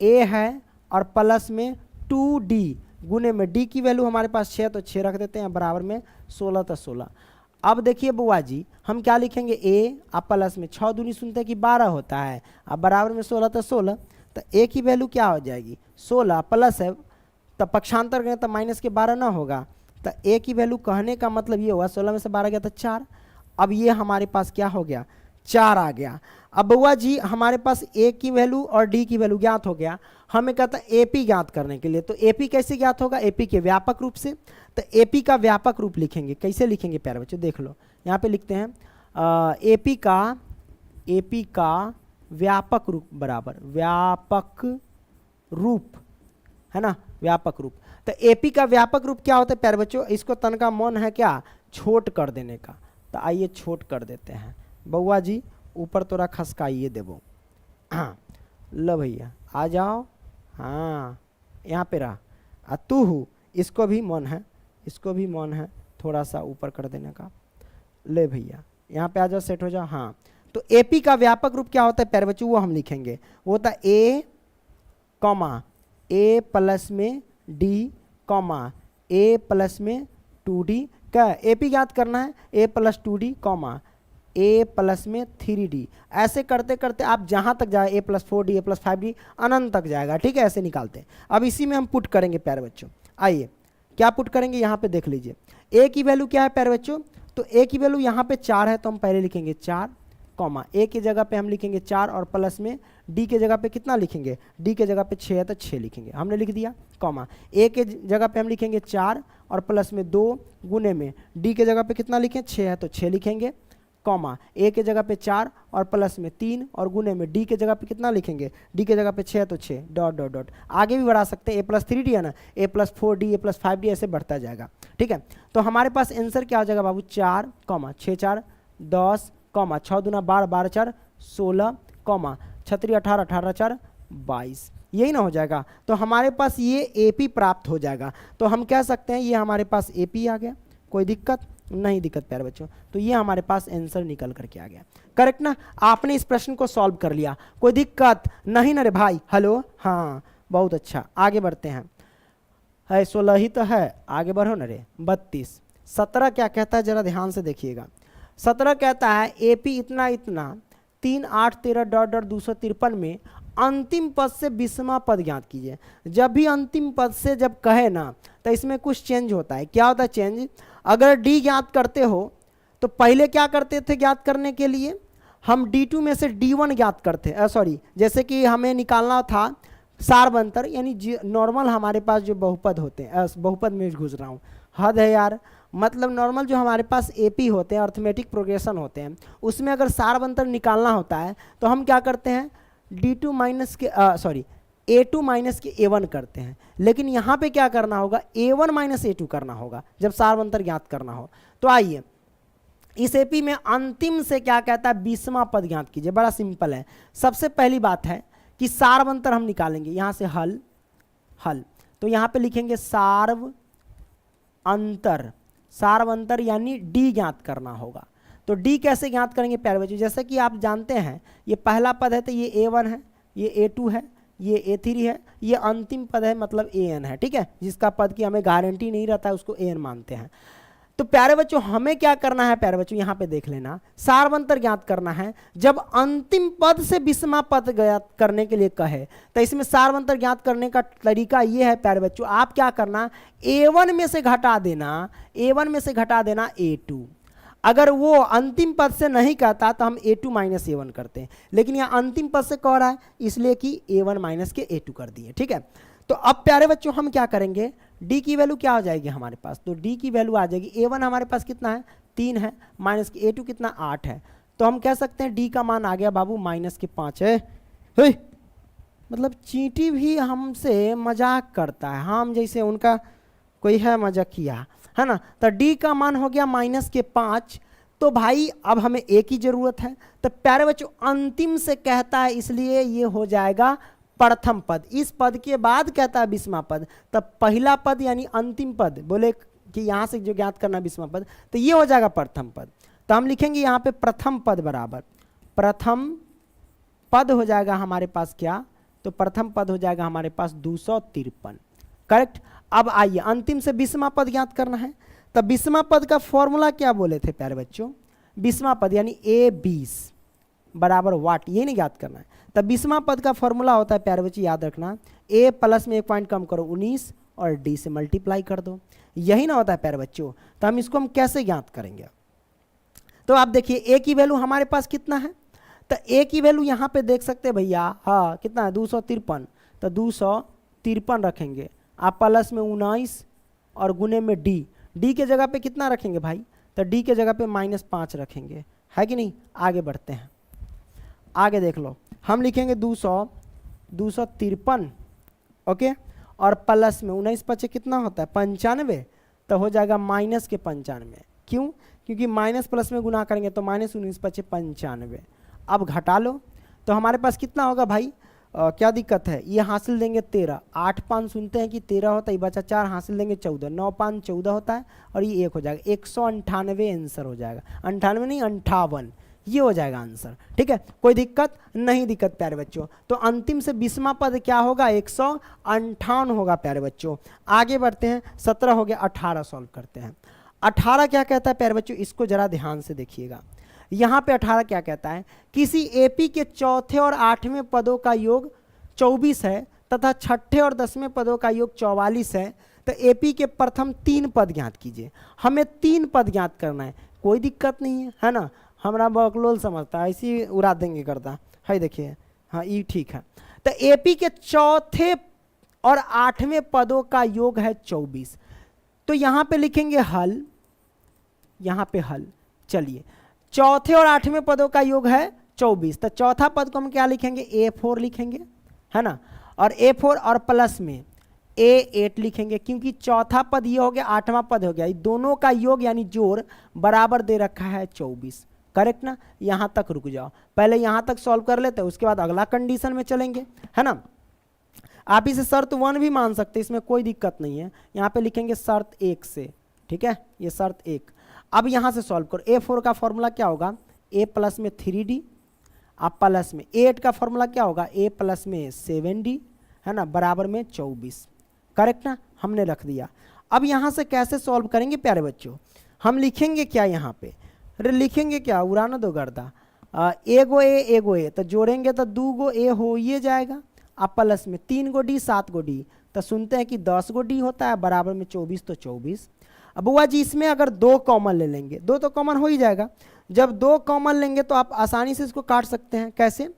A है और प्लस में 2D गुने में D की वैल्यू हमारे पास 6 तो 6 रख देते हैं, बराबर में 16 तो 16। अब देखिए बुआ जी हम क्या लिखेंगे, A अब प्लस में 6 दूनी सुनते हैं कि 12 होता है, अब बराबर में 16 तो 16, तो A की वैल्यू क्या हो जाएगी 16 प्लस है, तो पक्षांतर करें तो माइनस के 12 ना होगा, तो A की वैल्यू कहने का मतलब ये हुआ 16 में से 12 गया तो 4। अब ये हमारे पास क्या हो गया 4 आ गया। अब बुआ जी हमारे पास A की वैल्यू और D की वैल्यू ज्ञात हो गया, हमें कहता है AP ज्ञात करने के लिए, तो AP कैसे ज्ञात होगा, AP के व्यापक रूप से, तो AP का व्यापक रूप लिखेंगे, कैसे लिखेंगे प्यारे बच्चों देख लो, यहाँ पे लिखते हैं AP का व्यापक रूप बराबर व्यापक रूप है ना, व्यापक रूप। तो AP का व्यापक रूप क्या होता है प्यारे बच्चों, इसको तन का मन है क्या छोट कर देने का, तो आइए छोट कर देते हैं। बउआ जी ऊपर तोरा खसकाइए देवो, हाँ लो भैया आ जाओ, हाँ यहाँ पे रहा, तू हूँ, इसको भी मन है, इसको भी मन है थोड़ा सा ऊपर कर देने का, ले भैया यहाँ पे आ जाओ, सेट हो जाओ। हाँ तो AP का व्यापक रूप क्या होता है प्यारे बच्चों, वो हम लिखेंगे, वो होता है A कॉमा A प्लस में D कॉमा A प्लस में 2D, क्या AP ज्ञात करना है A plus 2D comma A plus में 3D, ऐसे करते करते आप जहाँ तक जाए A plus 4D A plus 5D अनंत तक जाएगा, ठीक है, ऐसे निकालते हैं। अब इसी में हम पुट करेंगे प्यारे बच्चों, आइए क्या पुट करेंगे यहाँ पे देख लीजिए, A की वैल्यू क्या है प्यारे बच्चों, तो A की वैल्यू यहाँ पे 4 है, तो हम पहले लिखेंगे 4 कॉमा A की जगह पे हम लिखेंगे 4 और प्लस में D के जगह पे कितना लिखेंगे, D के जगह पे 6 है तो 6 लिखेंगे, हमने लिख दिया, कॉमा A के जगह पे हम लिखेंगे 4 और प्लस में 2 गुने में D के जगह पे कितना लिखें 6 है तो 6 लिखेंगे, कॉमा A के जगह पे 4 और प्लस में 3 और गुने में D के जगह पे कितना लिखेंगे, D के जगह पे 6 तो 6 डॉट डॉट डॉट, आगे भी बढ़ा सकते हैं, A प्लस 3D है ना, A plus 4D A plus 5D ऐसे बढ़ता जाएगा, ठीक है। तो हमारे पास आंसर क्या हो जाएगा बाबू 4 कॉमा 6 4 10 कॉमा 6 दूना 12 12 4 16 कॉमा 36 18 18 4 22, यही ना हो जाएगा। तो हमारे पास ये AP प्राप्त हो जाएगा, तो हम कह सकते हैं ये हमारे पास AP आ गया, कोई दिक्कत नहीं, दिक्कत प्यारे बच्चों, तो ये हमारे पास आंसर निकल करके आ गया, करेक्ट ना। आपने इस प्रश्न को सॉल्व कर लिया, कोई दिक्कत नहीं ना रे भाई, हेलो, हाँ बहुत अच्छा, आगे बढ़ते हैं। है 16 ही तो है, आगे बढ़ो ना रे। 32 17 क्या कहता है जरा ध्यान से देखिएगा, 17 कहता है AP इतना इतना 3 8 13 डॉट डॉट 253 में अंतिम पद से 20वां पद ज्ञात कीजिए। जब भी अंतिम पद से जब कहे ना तो इसमें कुछ चेंज होता है, क्या होता है चेंज, अगर D ज्ञात करते हो तो पहले क्या करते थे ज्ञात करने के लिए, हम D2 में से D1 ज्ञात करते, सॉरी जैसे कि हमें निकालना था सारबंतर यानी नॉर्मल हमारे पास जो बहुपद होते हैं, बहुपद में घुस रहा हूँ, हद है यार, मतलब नॉर्मल जो हमारे पास एपी होते हैं, अर्थमेटिक प्रोग्रेशन होते हैं, उसमें अगर सारबंतर निकालना होता है तो हम क्या करते हैं, D2 माइनस के A2 माइनस के A1 करते हैं। लेकिन यहाँ पे क्या करना होगा, A1 माइनस A2 करना होगा जब सारबंतर ज्ञात करना हो। तो आइए इस एपी में अंतिम से क्या कहता है, 20वां पद ज्ञात कीजिए। बड़ा सिंपल है। सबसे पहली बात है कि सारबंतर हम निकालेंगे, यहां से हल हल, तो यहां पे लिखेंगे सार्व अंतर, सारबंतर यानी डी ज्ञात करना होगा। तो डी कैसे ज्ञात करेंगे प्यारे बच्चों, जैसे कि आप जानते हैं ये पहला पद है तो ये A1 है, ये A2 है, ये A3 है, ये अंतिम पद है मतलब AN है, ठीक है, जिसका पद की हमें गारंटी नहीं रहता है उसको AN मानते हैं। तो प्यारे बच्चों हमें क्या करना है, प्यारे बच्चों यहाँ पे देख लेना, सारबंतर ज्ञात करना है जब अंतिम पद से 20वां पद ज्ञात करने के लिए कहे। तो इसमें सारबंतर ज्ञात करने का तरीका ये है प्यारे बच्चों, आप क्या करना, A1 में से घटा देना, A1 में से घटा देना A2। अगर वो अंतिम पद से नहीं कहता तो हम A2 माइनस A1 करते हैं, लेकिन यहाँ अंतिम पद से कह रहा है इसलिए कि A1 माइनस के A2 कर दिए, ठीक है। तो अब प्यारे बच्चों हम क्या करेंगे, D की वैल्यू क्या हो जाएगी हमारे पास, तो D की वैल्यू आ जाएगी, A1 हमारे पास कितना है 3 है, माइनस के A2 कितना 8 है, तो हम कह सकते हैं D का मान आ गया बाबू माइनस के 5 है। मतलब चींटी भी हमसे मजाक करता है, हम जैसे उनका कोई है मजाकिया, है ना। तो D का मान हो गया माइनस के 5। तो भाई अब हमें A की जरूरत है, तो प्यारे बच्चों अंतिम से कहता है इसलिए ये हो जाएगा प्रथम पद। इस पद के बाद कहता है 20वां पद, तब पहला पद यानी अंतिम पद, बोले कि यहां से जो ज्ञात करना 20वां पद, तो ये हो जाएगा प्रथम पद। तो हम लिखेंगे यहाँ पे प्रथम पद बराबर प्रथम पद हो जाएगा हमारे पास क्या, तो प्रथम पद हो जाएगा हमारे पास 253, करेक्ट। अब आइए अंतिम से 20वां पद ज्ञात करना है, तब 20वां पद का फॉर्मूला क्या बोले थे प्यारे बच्चों, 20वां पद यानी A20 बराबर वाट, ये नहीं ज्ञात करना है। तब 20वां पद का फॉर्मूला होता है प्यारे बच्चे याद रखना, A प्लस में 1 पॉइंट कम करो 19 और D से मल्टीप्लाई कर दो, यही ना होता है प्यारे बच्चों। तो हम इसको हम कैसे ज्ञात करेंगे, तो आप देखिए A की वैल्यू हमारे पास कितना है, तो A की वैल्यू यहाँ पे देख सकते हैं भैया, हाँ कितना है 253, तो 253 रखेंगे, आप प्लस में 19 और गुने में D के जगह पे कितना रखेंगे भाई, तो D के जगह पे -5 रखेंगे, है कि नहीं। आगे बढ़ते हैं, आगे देख लो, हम लिखेंगे 253 ओके, और प्लस में 19 पचे कितना होता है 95, तो हो जाएगा माइनस के 95। क्यों, क्योंकि माइनस प्लस में गुना करेंगे तो -19 पचे 95। अब घटा लो तो हमारे पास कितना होगा भाई, क्या दिक्कत है, ये हासिल देंगे 13, 8 5 सुनते हैं कि 13 होता है, ये बचा 4 हासिल देंगे 14, 9 5 14 होता है, और ये 1 हो जाएगा, 198 आंसर हो जाएगा, 98 नहीं 58, ये हो जाएगा आंसर, ठीक है। कोई दिक्कत नहीं, दिक्कत प्यारे बच्चों। तो अंतिम से 20वां पद क्या होगा 158 होगा प्यारे बच्चों। आगे बढ़ते हैं, 17 हो गया, 18 सॉल्व करते हैं। 18 क्या कहता है प्यारे बच्चों, इसको जरा ध्यान से देखिएगा। यहाँ पे 18 क्या कहता है, किसी एपी के चौथे और 8वें पदों का योग 24 है तथा छठे और 10वें पदों का योग 44 है, तो एपी के प्रथम 3 पद ज्ञात कीजिए। हमें 3 पद ज्ञात करना है, कोई दिक्कत नहीं है ना, हमारा बकलोल समझता है, इसी उड़ा देंगे करता है, देखिए हाँ ये ठीक है। तो एपी के चौथे और 8वें पदों का योग है 24, तो यहाँ पे लिखेंगे हल, यहाँ पे हल। चलिए चौथे और 8वें पदों का योग है 24, तो चौथा पद को हम क्या लिखेंगे A4 लिखेंगे, है ना, और A4 और प्लस में A8 लिखेंगे, क्योंकि चौथा पद ये हो गया 8वां पद हो गया, ये दोनों का योग यानी जोड़ बराबर दे रखा है 24, करेक्ट ना। यहां तक रुक जाओ, पहले यहां तक सॉल्व कर लेते हैं, उसके बाद अगला कंडीशन में चलेंगे, है ना। आप इसे शर्त 1 भी मान सकते हैं, इसमें कोई दिक्कत नहीं है। यहाँ पे लिखेंगे शर्त 1 से, ठीक है, ये शर्त 1। अब यहां से सॉल्व करो, A4 का फॉर्मूला क्या होगा, A प्लस में 3D, आप प्लस में A8 का फॉर्मूला क्या होगा, A प्लस में 7D, है ना, बराबर में 24, करेक्ट ना, हमने रख दिया। अब यहां से कैसे सॉल्व करेंगे प्यारे बच्चों, हम लिखेंगे क्या यहाँ पे, अरे लिखेंगे क्या, उड़ाना दो गर्दा, एगो ए, तो जोड़ेंगे तो 2 गो A हो ये जाएगा, आप प्लस में 3 गो D 7 गो D, तो सुनते हैं कि 10 गो D होता है, बराबर में 24, तो 24। अब बुआ जी इसमें अगर 2 कॉमन ले लेंगे, 2 तो कॉमन हो ही जाएगा, जब 2 कॉमन लेंगे तो आप आसानी से इसको काट सकते हैं, कैसे,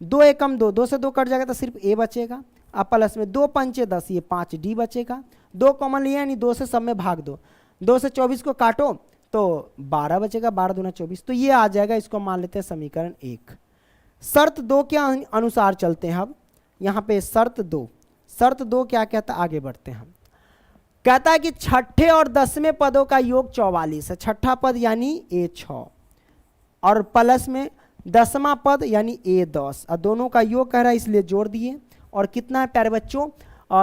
2 एकम 2, 2 से 2 कट जाएगा तो सिर्फ A बचेगा, अब प्लस में 2 पंचे 10, ये 5d बचेगा। 2 कॉमन लिया यानी 2 से सब में भाग दो, 2 से 24 को काटो तो 12 बचेगा, 12 दूना 24, तो ये आ जाएगा। इसको मान लेते हैं समीकरण 1। शर्त 2 के अनुसार चलते हैं। अब यहाँ पे शर्त 2 क्या कहता है, आगे बढ़ते हैं हम। कहता है कि छठे और 10वें पदों का योग 44 है। छठा पद यानी a6 और प्लस में 10वां पद यानी a10, और दोनों का योग कह रहा है इसलिए जोड़ दिए। और कितना है प्यारे बच्चों,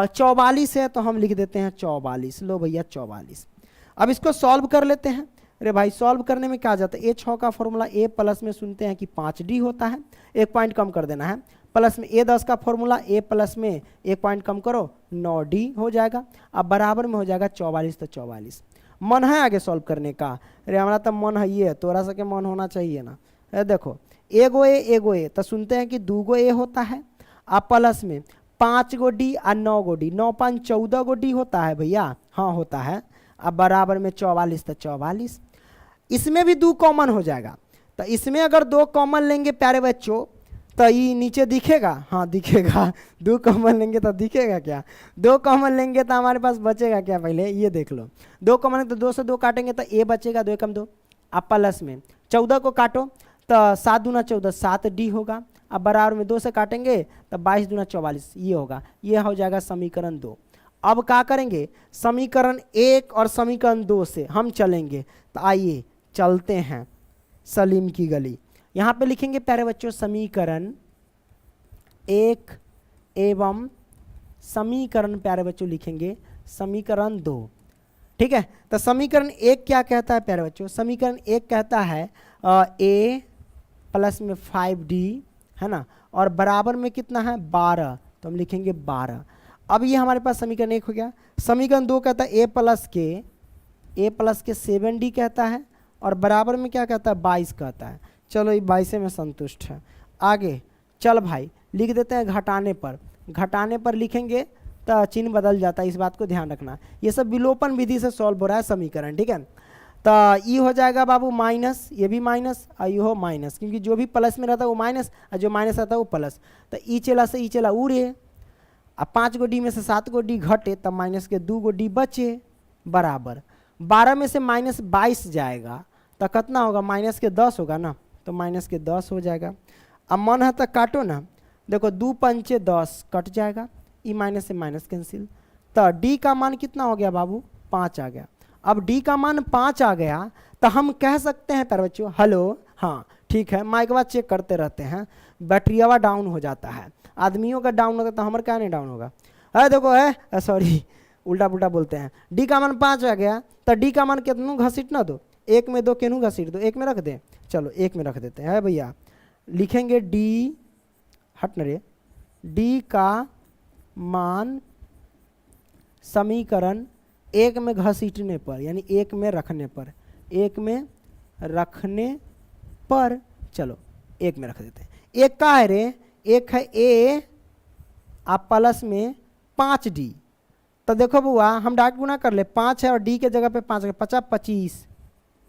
44 है, तो हम लिख देते हैं 44। लो भैया 44। अब इसको सॉल्व कर लेते हैं। अरे भाई सॉल्व करने में क्या जाता है, a6 का फॉर्मूला a प्लस में सुनते हैं कि 5d होता है, 1 पॉइंट कम कर देना है। प्लस में a10 का फॉर्मूला a प्लस में 1 पॉइंट कम करो 9d हो जाएगा। अब बराबर में हो जाएगा 44, तो 44। मन है आगे सॉल्व करने का? अरे हमारा तो मन है, ये तोरा सा के मन होना चाहिए ना। देखो एगो ए तो सुनते हैं कि 2 गो ए होता है। अब प्लस में 5 गो डी और 9 गो डी, 9 5 14 गो डी होता है भैया, हाँ होता है। अब बराबर में 44, तो 44। इसमें भी 2 कॉमन हो जाएगा, तो इसमें अगर 2 कॉमन लेंगे प्यारे बच्चों तो ये नीचे दिखेगा, हाँ दिखेगा। 2 कॉमन लेंगे तो दिखेगा क्या? 2 कॉमन लेंगे तो हमारे पास बचेगा क्या, पहले ये देख लो। 2 कॉमन तो 2 से 2 काटेंगे तो ए बचेगा, 2 एकम 2। अब प्लस में 14 को काटो तो 7 दूना 14, 7d होगा। अब बराबर में 2 से काटेंगे तो 22 दूना 44, ये होगा। ये हो जाएगा समीकरण 2। अब क्या करेंगे, समीकरण 1 और समीकरण 2 से हम चलेंगे। तो आइए चलते हैं सलीम की गली। यहाँ पे लिखेंगे प्यारे बच्चों समीकरण 1 एवं समीकरण प्यारे बच्चों लिखेंगे समीकरण 2। ठीक है, तो समीकरण 1 क्या कहता है प्यारे बच्चों? समीकरण 1 कहता है a प्लस में 5d है ना, और बराबर में कितना है 12, तो हम लिखेंगे 12। अब ये हमारे पास समीकरण 1 हो गया। समीकरण 2 कहता है a प्लस के 7d कहता है, और बराबर में क्या कहता है 22 कहता है। चलो ये 22 में संतुष्ट है। आगे चल भाई लिख देते हैं घटाने पर लिखेंगे तो चिन्ह बदल जाता है, इस बात को ध्यान रखना। ये सब विलोपन विधि से सॉल्व हो रहा है समीकरण, ठीक है। तो ये हो जाएगा बाबू माइनस, ये भी माइनस और ये हो माइनस, क्योंकि जो भी प्लस में रहता है वो माइनस और जो माइनस रहता है वो प्लस। तो ई चला से ई चला उड़े। अब 5 गो डी में से 7 गो डी घटे तब माइनस के 2 गो डी बचे, बराबर 12 में से माइनस 22 जाएगा तो कितना होगा, माइनस के 10 होगा ना, तो माइनस के 10 हो जाएगा। अब मन है तो काटो ना, देखो 2 पंचे 10 कट जाएगा, ई माइनस से माइनस कैंसिल। तो डी का मान कितना हो गया बाबू, 5 आ गया। अब डी का मान 5 आ गया तो हम कह सकते हैं प्यारे बच्चों हेलो, हाँ ठीक है। माइक बात चेक करते रहते हैं, बैटरियावा डाउन हो जाता है, आदमियों का डाउन होगा तो हमारा क्या नहीं डाउन होगा। अरे देखो है सॉरी उल्टा पुल्टा बोलते हैं। डी का मान 5 आ गया तो डी का मान कितनों घसीट ना दो, 1 में 2 केनू घसीट दो, 1 में रख दें। चलो 1 में रख देते हैं भैया। लिखेंगे डी हट न रे, डी का मान समीकरण 1 में घसीटने पर यानी 1 में रखने पर, 1 में रखने पर, चलो 1 में रख देते हैं। 1 का है रे, 1 है ए आप प्लस में 5d। तो देखो बुआ हम डायरेक्ट गुना कर ले, 5 है और डी के जगह पे 5 है, 50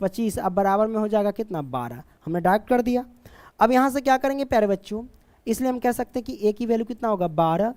25। अब बराबर में हो जाएगा कितना 12, हमने डायरेक्ट कर दिया। अब यहाँ से क्या करेंगे प्यारे बच्चों, इसलिए हम कह सकते हैं कि ए की वैल्यू कितना होगा 12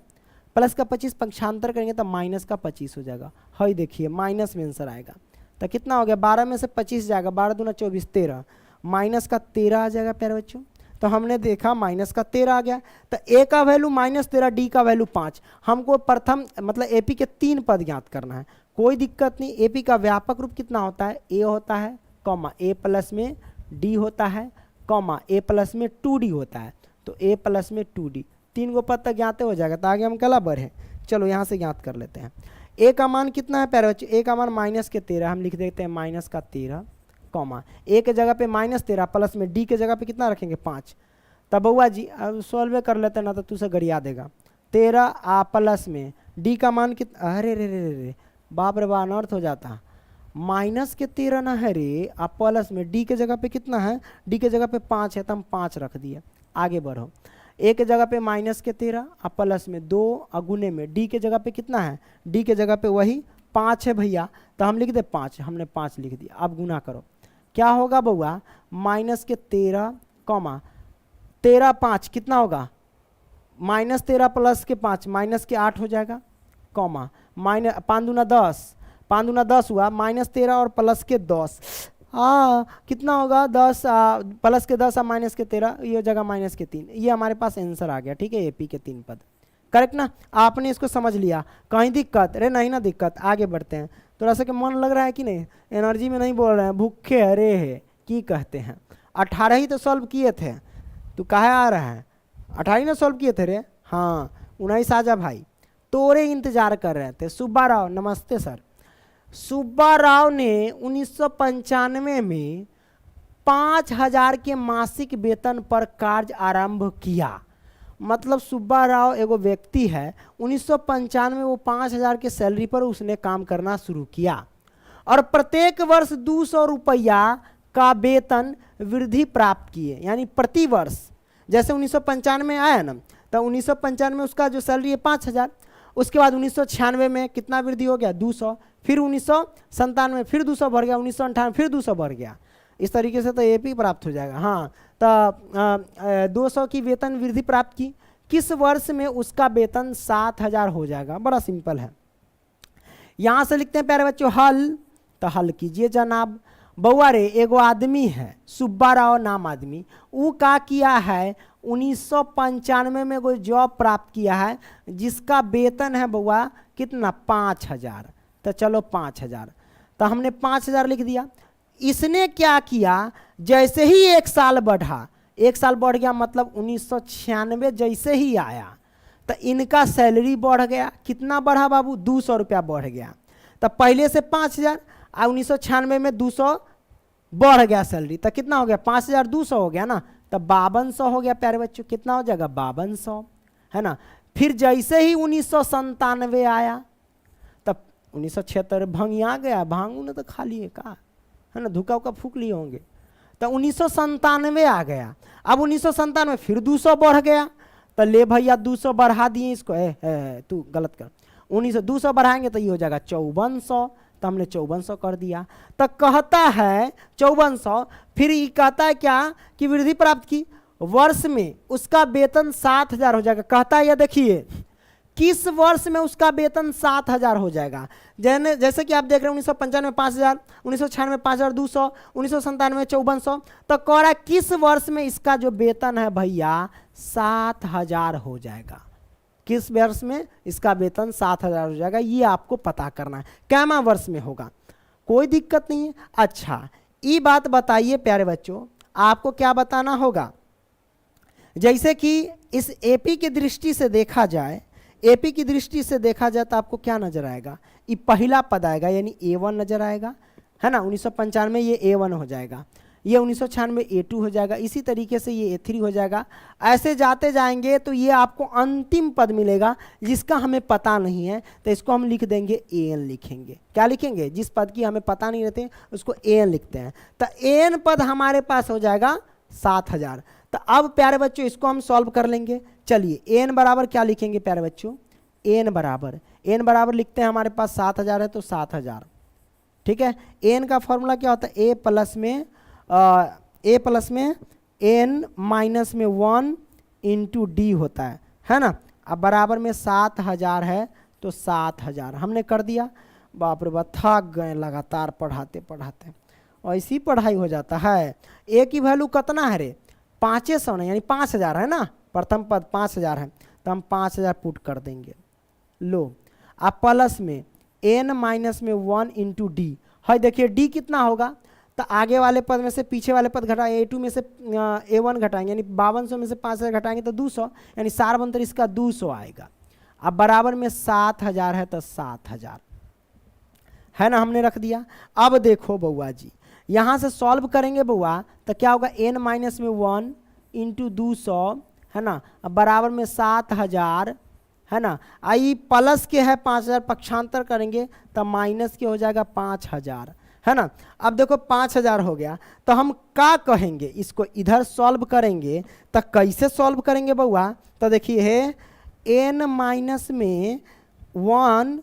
प्लस का 25 पक्षांतर करेंगे तो माइनस का 25 हो जाएगा। हाँ देखिए माइनस में आंसर आएगा तो कितना हो गया, 12 में से 25 जाएगा, 12 दूना 24 13, माइनस का 13 आ जाएगा प्यारे बच्चों। तो हमने देखा माइनस का 13 आ गया, तो ए का वैल्यू -13, डी का वैल्यू 5। हमको प्रथम मतलब एपी के 3 पद ज्ञात करना है, कोई दिक्कत नहीं। एपी का व्यापक रूप कितना होता है, ए होता है कॉमा ए प्लस में डी होता है कॉमा ए प्लस में 2d होता है, तो ए प्लस में 2d, 3 गो पद तक ज्ञात हो जाएगा। तो आगे हम कला बढ़े, चलो यहाँ से ज्ञात कर लेते हैं। ए का मान कितना है प्यारे बच्चों, ए का मान -13, हम लिख देते हैं माइनस का 13 कॉमा ए के जगह पे -13 प्लस में डी के जगह पे कितना रखेंगे 5। तब बउआ जी अब सॉल्व कर लेते हैं ना तो तू से गरिया देगा। 13 आ प्लस में डी का मान कितना, अरे रे रे रे बाप रे बा अनर्थ हो जाता, माइनस के 13 ना है रे, आप प्लस में डी के जगह पे कितना है, डी के जगह पे 5 है तो हम 5 रख दिए। आगे बढ़ो, ए के जगह पे माइनस के 13 और प्लस में 2 अगुने में डी के जगह पे कितना है, डी के जगह पे वही 5 है भैया, तो हम लिख दे 5, हमने 5 लिख दिया। अब गुना करो, क्या होगा बउआ, माइनस के 13 कॉमा 13 5 कितना होगा -13 प्लस के 5 माइनस के 8 हो जाएगा, कॉमा माइनस 5 दूना 10, 5 दूना 10 हुआ, -13 और प्लस के 10, कितना होगा 10 प्लस के 10 माइनस के 13, ये जगह माइनस के 3। ये हमारे पास आंसर आ गया। ठीक है, एपी के 3 पद करेक्ट ना। आपने इसको समझ लिया, कहीं दिक्कत? अरे नहीं ना दिक्कत, आगे बढ़ते हैं। थोड़ा सा मन लग रहा है कि नहीं? एनर्जी में नहीं बोल रहे हैं, भूखे हरे है की कहते हैं। 18 ही तो सॉल्व किए थे, तू कहाँ आ रहा है? 18 ने सॉल्व किए थे रे। हाँ 19 आजा भाई, तोरे इंतजार कर रहे थे। सुब्बा राव, नमस्ते सर। सुब्बा राव ने 1995 में 5000 के मासिक वेतन पर कार्य आरंभ किया। मतलब सुब्बा राव एगो व्यक्ति है, 1995 में वो 5000 के सैलरी पर उसने काम करना शुरू किया और प्रत्येक वर्ष 200 रुपया का वेतन वृद्धि प्राप्त किए। यानी प्रति वर्ष, जैसे 1995 में आया ना, तो 1995 में उसका जो सैलरी है 5000, उसके बाद 1996 में कितना वृद्धि हो गया? 200, फिर 1997 फिर 200 बढ़ गया, 1998 फिर 200 बढ़ गया। इस तरीके से तो एपी प्राप्त हो जाएगा। हाँ, तो 200 की वेतन वृद्धि प्राप्त की, किस वर्ष में उसका वेतन 7000 हो जाएगा? बड़ा सिंपल है। यहाँ से लिखते हैं प्यारे बच्चों हल, तो हल कीजिए जनाब। बउआ रे एगो आदमी है, सुब्बा राव नाम आदमी, वो का किया है 1995 में कोई जॉब प्राप्त किया है जिसका वेतन है बउआ कितना? 5000। तो चलो 5000, तो हमने 5000 लिख दिया। इसने क्या किया, जैसे ही 1 साल बढ़ा, 1 साल बढ़ गया मतलब 1996 जैसे ही आया तो इनका सैलरी बढ़ गया। कितना बढ़ा बाबू? 200 रुपया बढ़ गया। तो पहले से 5000 और 1996 में 200 बढ़ गया सैलरी, तो कितना हो गया? 5200 हो गया ना, तो 5200 हो गया प्यारे बच्चों। कितना हो जाएगा? 5200, है ना। फिर जैसे ही 1997 आया तब 1976 भंग आ गया, भांगू ने तो खा लिए का, है ना, धुका उका फूक लिए होंगे। तो 1997 आ गया। अब 1997 फिर 200 बढ़ गया, तो ले भैया 200 बढ़ा दिए इसको। तू गलत कर, 200 बढ़ाएंगे तो ये हो जाएगा 5400, तो हमने 5400 कर दिया। तो कहता है 5400, फिर ये कहता है क्या कि वृद्धि प्राप्त की, वर्ष में उसका वेतन 7000 हो जाएगा। कहता है यह देखिए किस वर्ष में उसका वेतन 7000 हो जाएगा। जैसे कि आप देख रहे हैं 1995 में 5000, 1996 में 5200, 1997 में 5400, तो कह रहा है किस वर्ष में इसका जो वेतन है भैया 7000 हो जाएगा। किस वर्ष में इसका वेतन 7000 हो जाएगा, ये आपको पता करना है। कैमा वर्ष में होगा, कोई दिक्कत नहीं है। अच्छा ये बात बताइए प्यारे बच्चों, आपको क्या बताना होगा? जैसे कि इस एपी की दृष्टि से देखा जाए, एपी की दृष्टि से देखा जाए तो आपको क्या नजर आएगा? ये पहला पद आएगा, यानी A1 नजर आएगा, है ना। 1995 में ये A1 हो जाएगा, ये 1996 में A2 हो जाएगा, इसी तरीके से ये A3 हो जाएगा। ऐसे जाते जाएंगे तो ये आपको अंतिम पद मिलेगा जिसका हमें पता नहीं है, तो इसको हम लिख देंगे AN लिखेंगे। क्या लिखेंगे? जिस पद की हमें पता नहीं रहते उसको AN लिखते हैं। तो AN पद हमारे पास हो जाएगा 7000। तो अब प्यारे बच्चों इसको हम सॉल्व कर लेंगे। चलिए AN बराबर क्या लिखेंगे प्यारे बच्चों? AN बराबर लिखते हैं, हमारे पास 7000 है तो 7000, ठीक है। AN का फॉर्मूला क्या होता है? A प्लस में N माइनस में 1 इंटू D होता है ना। अब बराबर में 7000 है तो 7000 हमने कर दिया। बाप रे बाप, थक गए लगातार पढ़ाते पढ़ाते, ऐसी पढ़ाई हो जाता है। A की वैल्यू कितना है रे? 500 नहीं, यानी 5000 है ना। प्रथम पद 5000 है तो हम 5000 पुट कर देंगे। लो अब प्लस में N माइनस में 1 इंटू D है। देखिए D कितना होगा, तो आगे वाले पद में से पीछे वाले पद घटाएंगे, A2 में से A1 घटाएंगे, यानी 5200 में से 5000 घटाएंगे तो 200, यानी 4 इसका 200 आएगा। अब बराबर में 7000 है तो 7000, है ना, हमने रख दिया। अब देखो बउआ जी, यहाँ से सॉल्व करेंगे बउआ तो क्या होगा? N माइनस में 1 इंटू 200, है ना, अब बराबर में 7000, है ना। आई प्लस के है 5000, पक्षांतर करेंगे तो माइनस के हो जाएगा 5000, है ना। अब देखो 5000 हो गया तो हम क्या कहेंगे? इसको इधर सॉल्व करेंगे तो कैसे सॉल्व करेंगे बउआ? तो देखिए है N माइनस में 1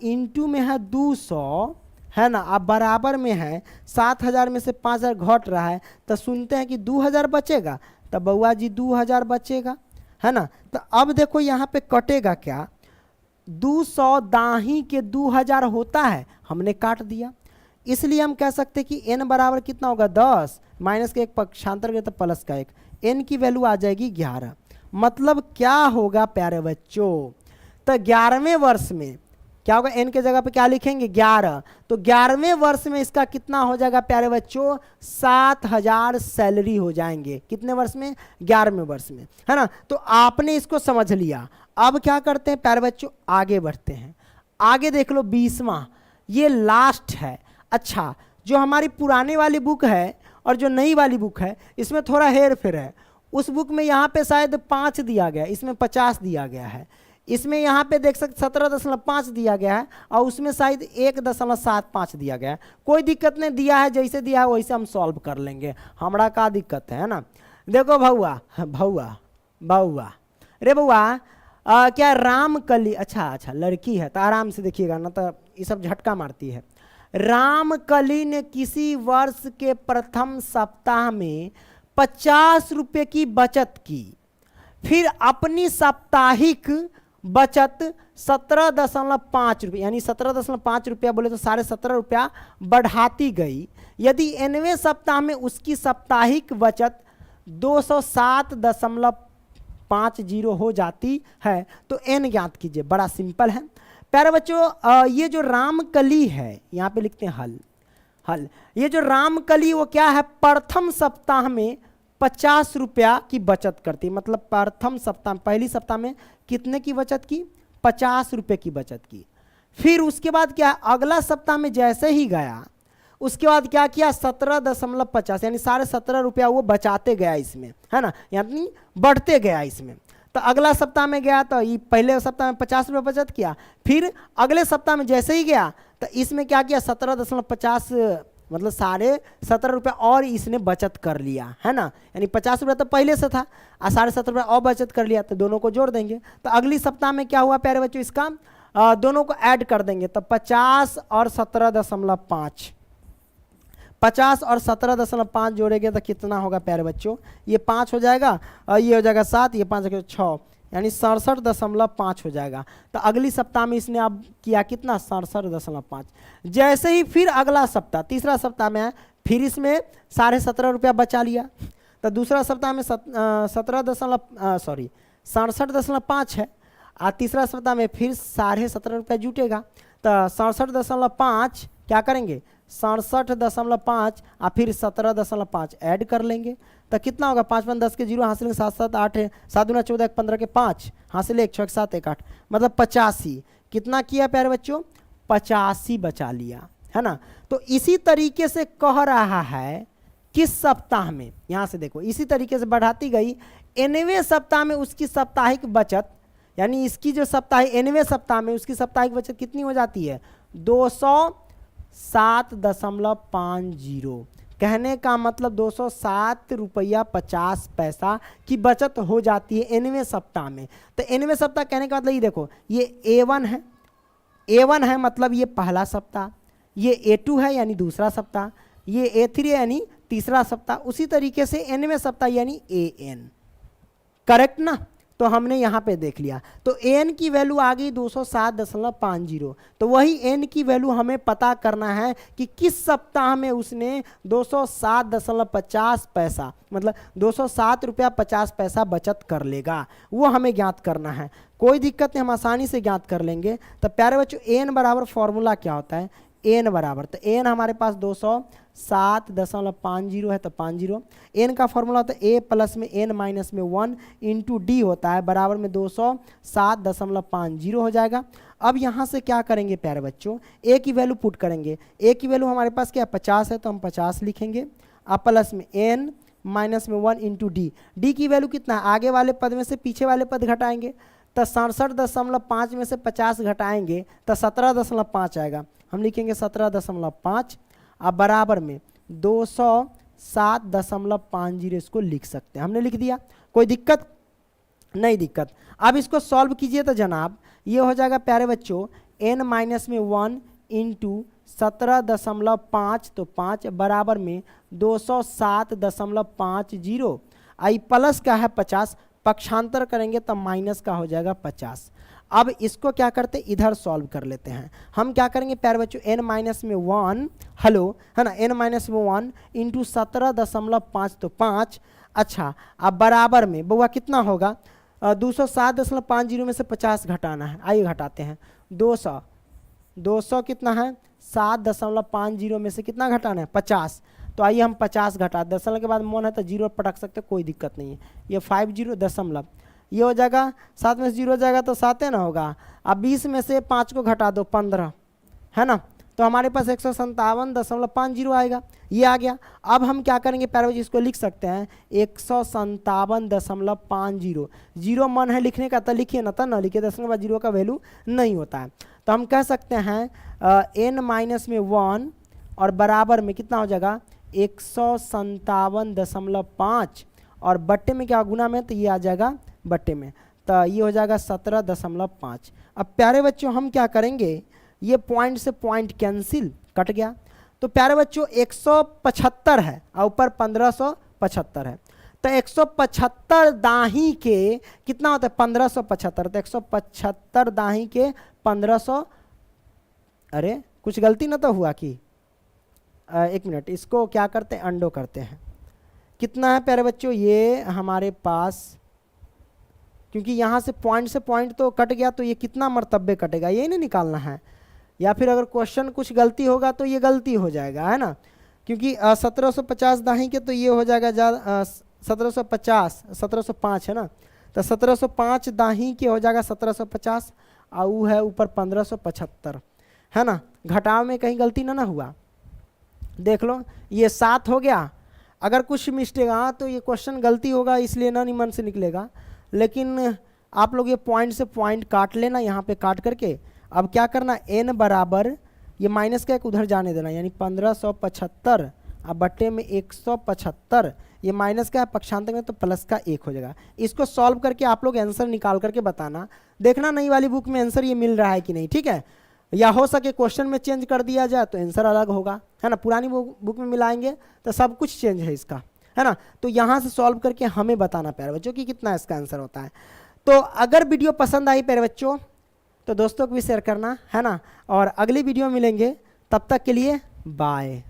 इंटू में है 200, है ना। अब बराबर में है 7000 में से 5000 घट रहा है तो सुनते हैं कि 2000 बचेगा, तो बउआ जी 2000 बचेगा। है ना। तो अब देखो यहाँ पे कटेगा क्या, 200 दाही के 2000 होता है, हमने काट दिया, इसलिए हम कह सकते कि n बराबर कितना होगा 10, माइनस का एक पक्षांतर गया तो प्लस का एक, n की वैल्यू आ जाएगी 11। मतलब क्या होगा प्यारे बच्चों, तो 11वें वर्ष में क्या होगा, n के जगह पे क्या लिखेंगे 11, तो 11वें वर्ष में इसका कितना हो जाएगा प्यारे बच्चों 7000 सैलरी हो जाएंगे। कितने वर्ष में, 11वें वर्ष में, है ना। तो आपने इसको समझ लिया। अब क्या करते हैं प्यारे बच्चों, आगे बढ़ते हैं। आगे देख लो 20वां, ये लास्ट है। अच्छा, जो हमारी पुराने वाली बुक है और जो नई वाली बुक है इसमें थोड़ा हेर फेर है। उस बुक में यहाँ पे शायद 5 दिया गया है, इसमें 50 दिया गया है। इसमें यहाँ पे देख सकते 17.5 दिया गया है और उसमें शायद 1.75 दिया गया है। कोई दिक्कत नहीं, दिया है जैसे दिया है वैसे हम सॉल्व कर लेंगे, हमारा क्या दिक्कत है ना। देखो भौआ भौआ भौआ रे भौआ, क्या रामकली, अच्छा लड़की है तो आराम से देखिएगा ना, तो ये सब झटका मारती है। रामकली ने किसी वर्ष के प्रथम सप्ताह में 50 रुपये की बचत की, फिर अपनी साप्ताहिक बचत 17.5 रुपये, यानी 17.5 रुपया बोले तो 17.5 रुपया बढ़ाती गई। यदि 9वें सप्ताह में उसकी साप्ताहिक बचत 207.50 हो जाती है तो n ज्ञात कीजिए। बड़ा सिंपल है प्यारे बच्चों। ये जो रामकली है, यहाँ पे लिखते हैं हल, ये जो रामकली वो क्या है, प्रथम सप्ताह में 50 रुपया की बचत करती, मतलब प्रथम सप्ताह पहली सप्ताह में कितने की बचत की, 50 रुपये की बचत की। फिर उसके बाद क्या, अगला सप्ताह में जैसे ही गया उसके बाद क्या किया, 17.50 यानी 17.5 रुपया वो बचाते गया इसमें, है ना, यानी बढ़ते गया इसमें। तो अगला सप्ताह में गया तो ये पहले सप्ताह में 50 रुपये बचत किया, फिर अगले सप्ताह में जैसे ही गया तो इसमें क्या किया 17.50 मतलब 17.5 रुपये और इसने बचत कर लिया, है ना। यानी 50 रुपये तो पहले से था और 17.5 रुपये और बचत कर लिया, तो दोनों को जोड़ देंगे। तो अगली सप्ताह में क्या हुआ प्यारे बच्चों, इसका दोनों को ऐड कर देंगे तो 50 और 17.5, 50 और 17.5 जोड़ेंगे तो कितना होगा प्यारे बच्चों, ये 5 हो जाएगा और ये हो जाएगा 7, ये 5 हो 6, यानी 67.5 हो जाएगा। तो अगली सप्ताह में इसने अब किया कितना 67.5। जैसे ही फिर अगला सप्ताह तीसरा सप्ताह में है, फिर इसमें 17.5 रुपया बचा लिया। तो दूसरा सप्ताह में 67.5 है और तीसरा सप्ताह में फिर 17.5 रुपया जुटेगा। तो 67.5 क्या करेंगे 67.5 और फिर 17.5 ऐड कर लेंगे तो कितना होगा, 5 5 10 के 0 हासिल 7 7 8 है, 7 दूना 14 1 15 के 5 हासिल 1 6 7 1 8, मतलब 85। कितना किया प्यारे बच्चों, 85 बचा लिया, है ना। तो इसी तरीके से कह रहा है किस सप्ताह में, यहाँ से देखो इसी तरीके से बढ़ाती गई। 9वें सप्ताह में उसकी साप्ताहिक बचत, यानी इसकी जो सप्ताहिक 9वें सप्ताह में उसकी साप्ताहिक बचत कितनी हो जाती है 207.50। कहने का मतलब 207 रुपया 50 पैसा की बचत हो जाती है 9वें सप्ताह में। तो 9वें सप्ताह कहने का मतलब ये देखो, ये A1 है, A1 है मतलब ये पहला सप्ताह, ये A2 है यानी दूसरा सप्ताह, ये A3 है यानी तीसरा सप्ताह। उसी तरीके से 9वें सप्ताह यानी AN, करेक्ट ना। तो हमने यहाँ पे देख लिया, तो n की वैल्यू आ गई 207.50। तो वही n की वैल्यू हमें पता करना है कि किस सप्ताह में उसने 207.50 पैसा मतलब 207 रुपया 50 पैसा बचत कर लेगा, वो हमें ज्ञात करना है। कोई दिक्कत नहीं, हम आसानी से ज्ञात कर लेंगे। तो प्यारे बच्चों n बराबर फॉर्मूला क्या होता है, n बराबर, तो n हमारे पास 207.50 है तो 50, n का फॉर्मूला होता है a प्लस में n माइनस में 1 इंटू डी होता है, बराबर में 207.50 हो जाएगा। अब यहाँ से क्या करेंगे प्यारे बच्चों, a की वैल्यू पुट करेंगे। a की वैल्यू हमारे पास क्या 50 है तो हम 50 लिखेंगे, अब प्लस में n माइनस में 1 इंटू डी। डी की वैल्यू कितना है, आगे वाले पद में से पीछे वाले पद घटाएंगे तो 67.5 में से 50 घटाएंगे तो 17.5 आएगा, हम लिखेंगे 17.5। अब बराबर में 207.50 इसको लिख सकते हैं, हमने लिख दिया, कोई दिक्कत नहीं दिक्कत। अब इसको सॉल्व कीजिए तो जनाब ये हो जाएगा प्यारे बच्चों n माइनस में 1 इंटू 17.5 तो 5 बराबर में 207.50। आई प्लस का है 50, पक्षांतर करेंगे तब माइनस का हो जाएगा 50। अब इसको क्या करते इधर सॉल्व कर लेते हैं। हम क्या करेंगे प्यारे बच्चों n माइनस में 1 हेलो है ना, n माइनस में 1 इंटू 17.5 तो 5। अच्छा अब बराबर में बउआ कितना होगा 207.50 में से 50 घटाना है, आइए घटाते हैं। 200 कितना है 7.50 में से कितना घटाना है 50। तो आइए हम 50 घटा, दशमलव के बाद मन है तो जीरो पटक सकते, कोई दिक्कत नहीं है। ये 50 दशमलव ये हो जाएगा, 7 में से 0 हो जाएगा तो 7 है ना होगा। अब 20 में से 5 को घटा दो 15 है ना, तो हमारे पास 157.50 आएगा, ये आ गया। अब हम क्या करेंगे प्यारे बच्चों इसको लिख सकते हैं 157.50। जीरो मन है लिखने का तो लिखिए ना, तो ना लिखिए, दशमलव के बाद जीरो का वैल्यू नहीं होता है। तो हम कह सकते हैं n माइनस में 1 और बराबर में कितना हो जाएगा 157.5 और बट्टे में क्या गुना में, तो ये आ जाएगा बट्टे में, तो ये हो जाएगा 17.5। अब प्यारे बच्चों हम क्या करेंगे, ये पॉइंट से पॉइंट कैंसिल कट गया। तो प्यारे बच्चों 175 है और ऊपर 1575 है, तो 175 दाही के कितना होता है 1575, तो 175 दाही के 1500। अरे कुछ गलती ना तो हुआ कि एक मिनट, इसको क्या करते हैं अंडो करते हैं। कितना है प्यारे बच्चों ये हमारे पास, क्योंकि यहाँ से पॉइंट तो कट गया, तो ये कितना मर्तबे कटेगा ये नहीं निकालना है, या फिर अगर क्वेश्चन कुछ गलती होगा तो ये गलती हो जाएगा है ना, क्योंकि 1750 दाही के तो ये हो जाएगा 1705 है ना, तो 1705 दाही के हो जाएगा 1750 और वो है ऊपर 1575 है ना। घटाव में कहीं गलती ना हुआ, देख लो ये 7 हो गया। अगर कुछ मिस्टेक हाँ तो ये क्वेश्चन गलती होगा इसलिए ना निमन से निकलेगा, लेकिन आप लोग ये पॉइंट से पॉइंट काट लेना, यहाँ पे काट करके अब क्या करना n बराबर ये माइनस का एक उधर जाने देना, यानी 1575 अब बट्टे में 175, ये माइनस का पक्षांतर में तो प्लस का 1 हो जाएगा। इसको सॉल्व करके आप लोग आंसर निकाल करके बताना, देखना नई वाली बुक में आंसर ये मिल रहा है कि नहीं, ठीक है। या हो सके क्वेश्चन में चेंज कर दिया जाए तो आंसर अलग होगा है ना, पुरानी बुक में मिलाएंगे तो सब कुछ चेंज है इसका है ना। तो यहाँ से सॉल्व करके हमें बताना प्यारे बच्चों कि कितना इसका आंसर होता है। तो अगर वीडियो पसंद आई प्यारे बच्चों तो दोस्तों को भी शेयर करना है ना, और अगली वीडियो मिलेंगे, तब तक के लिए बाय।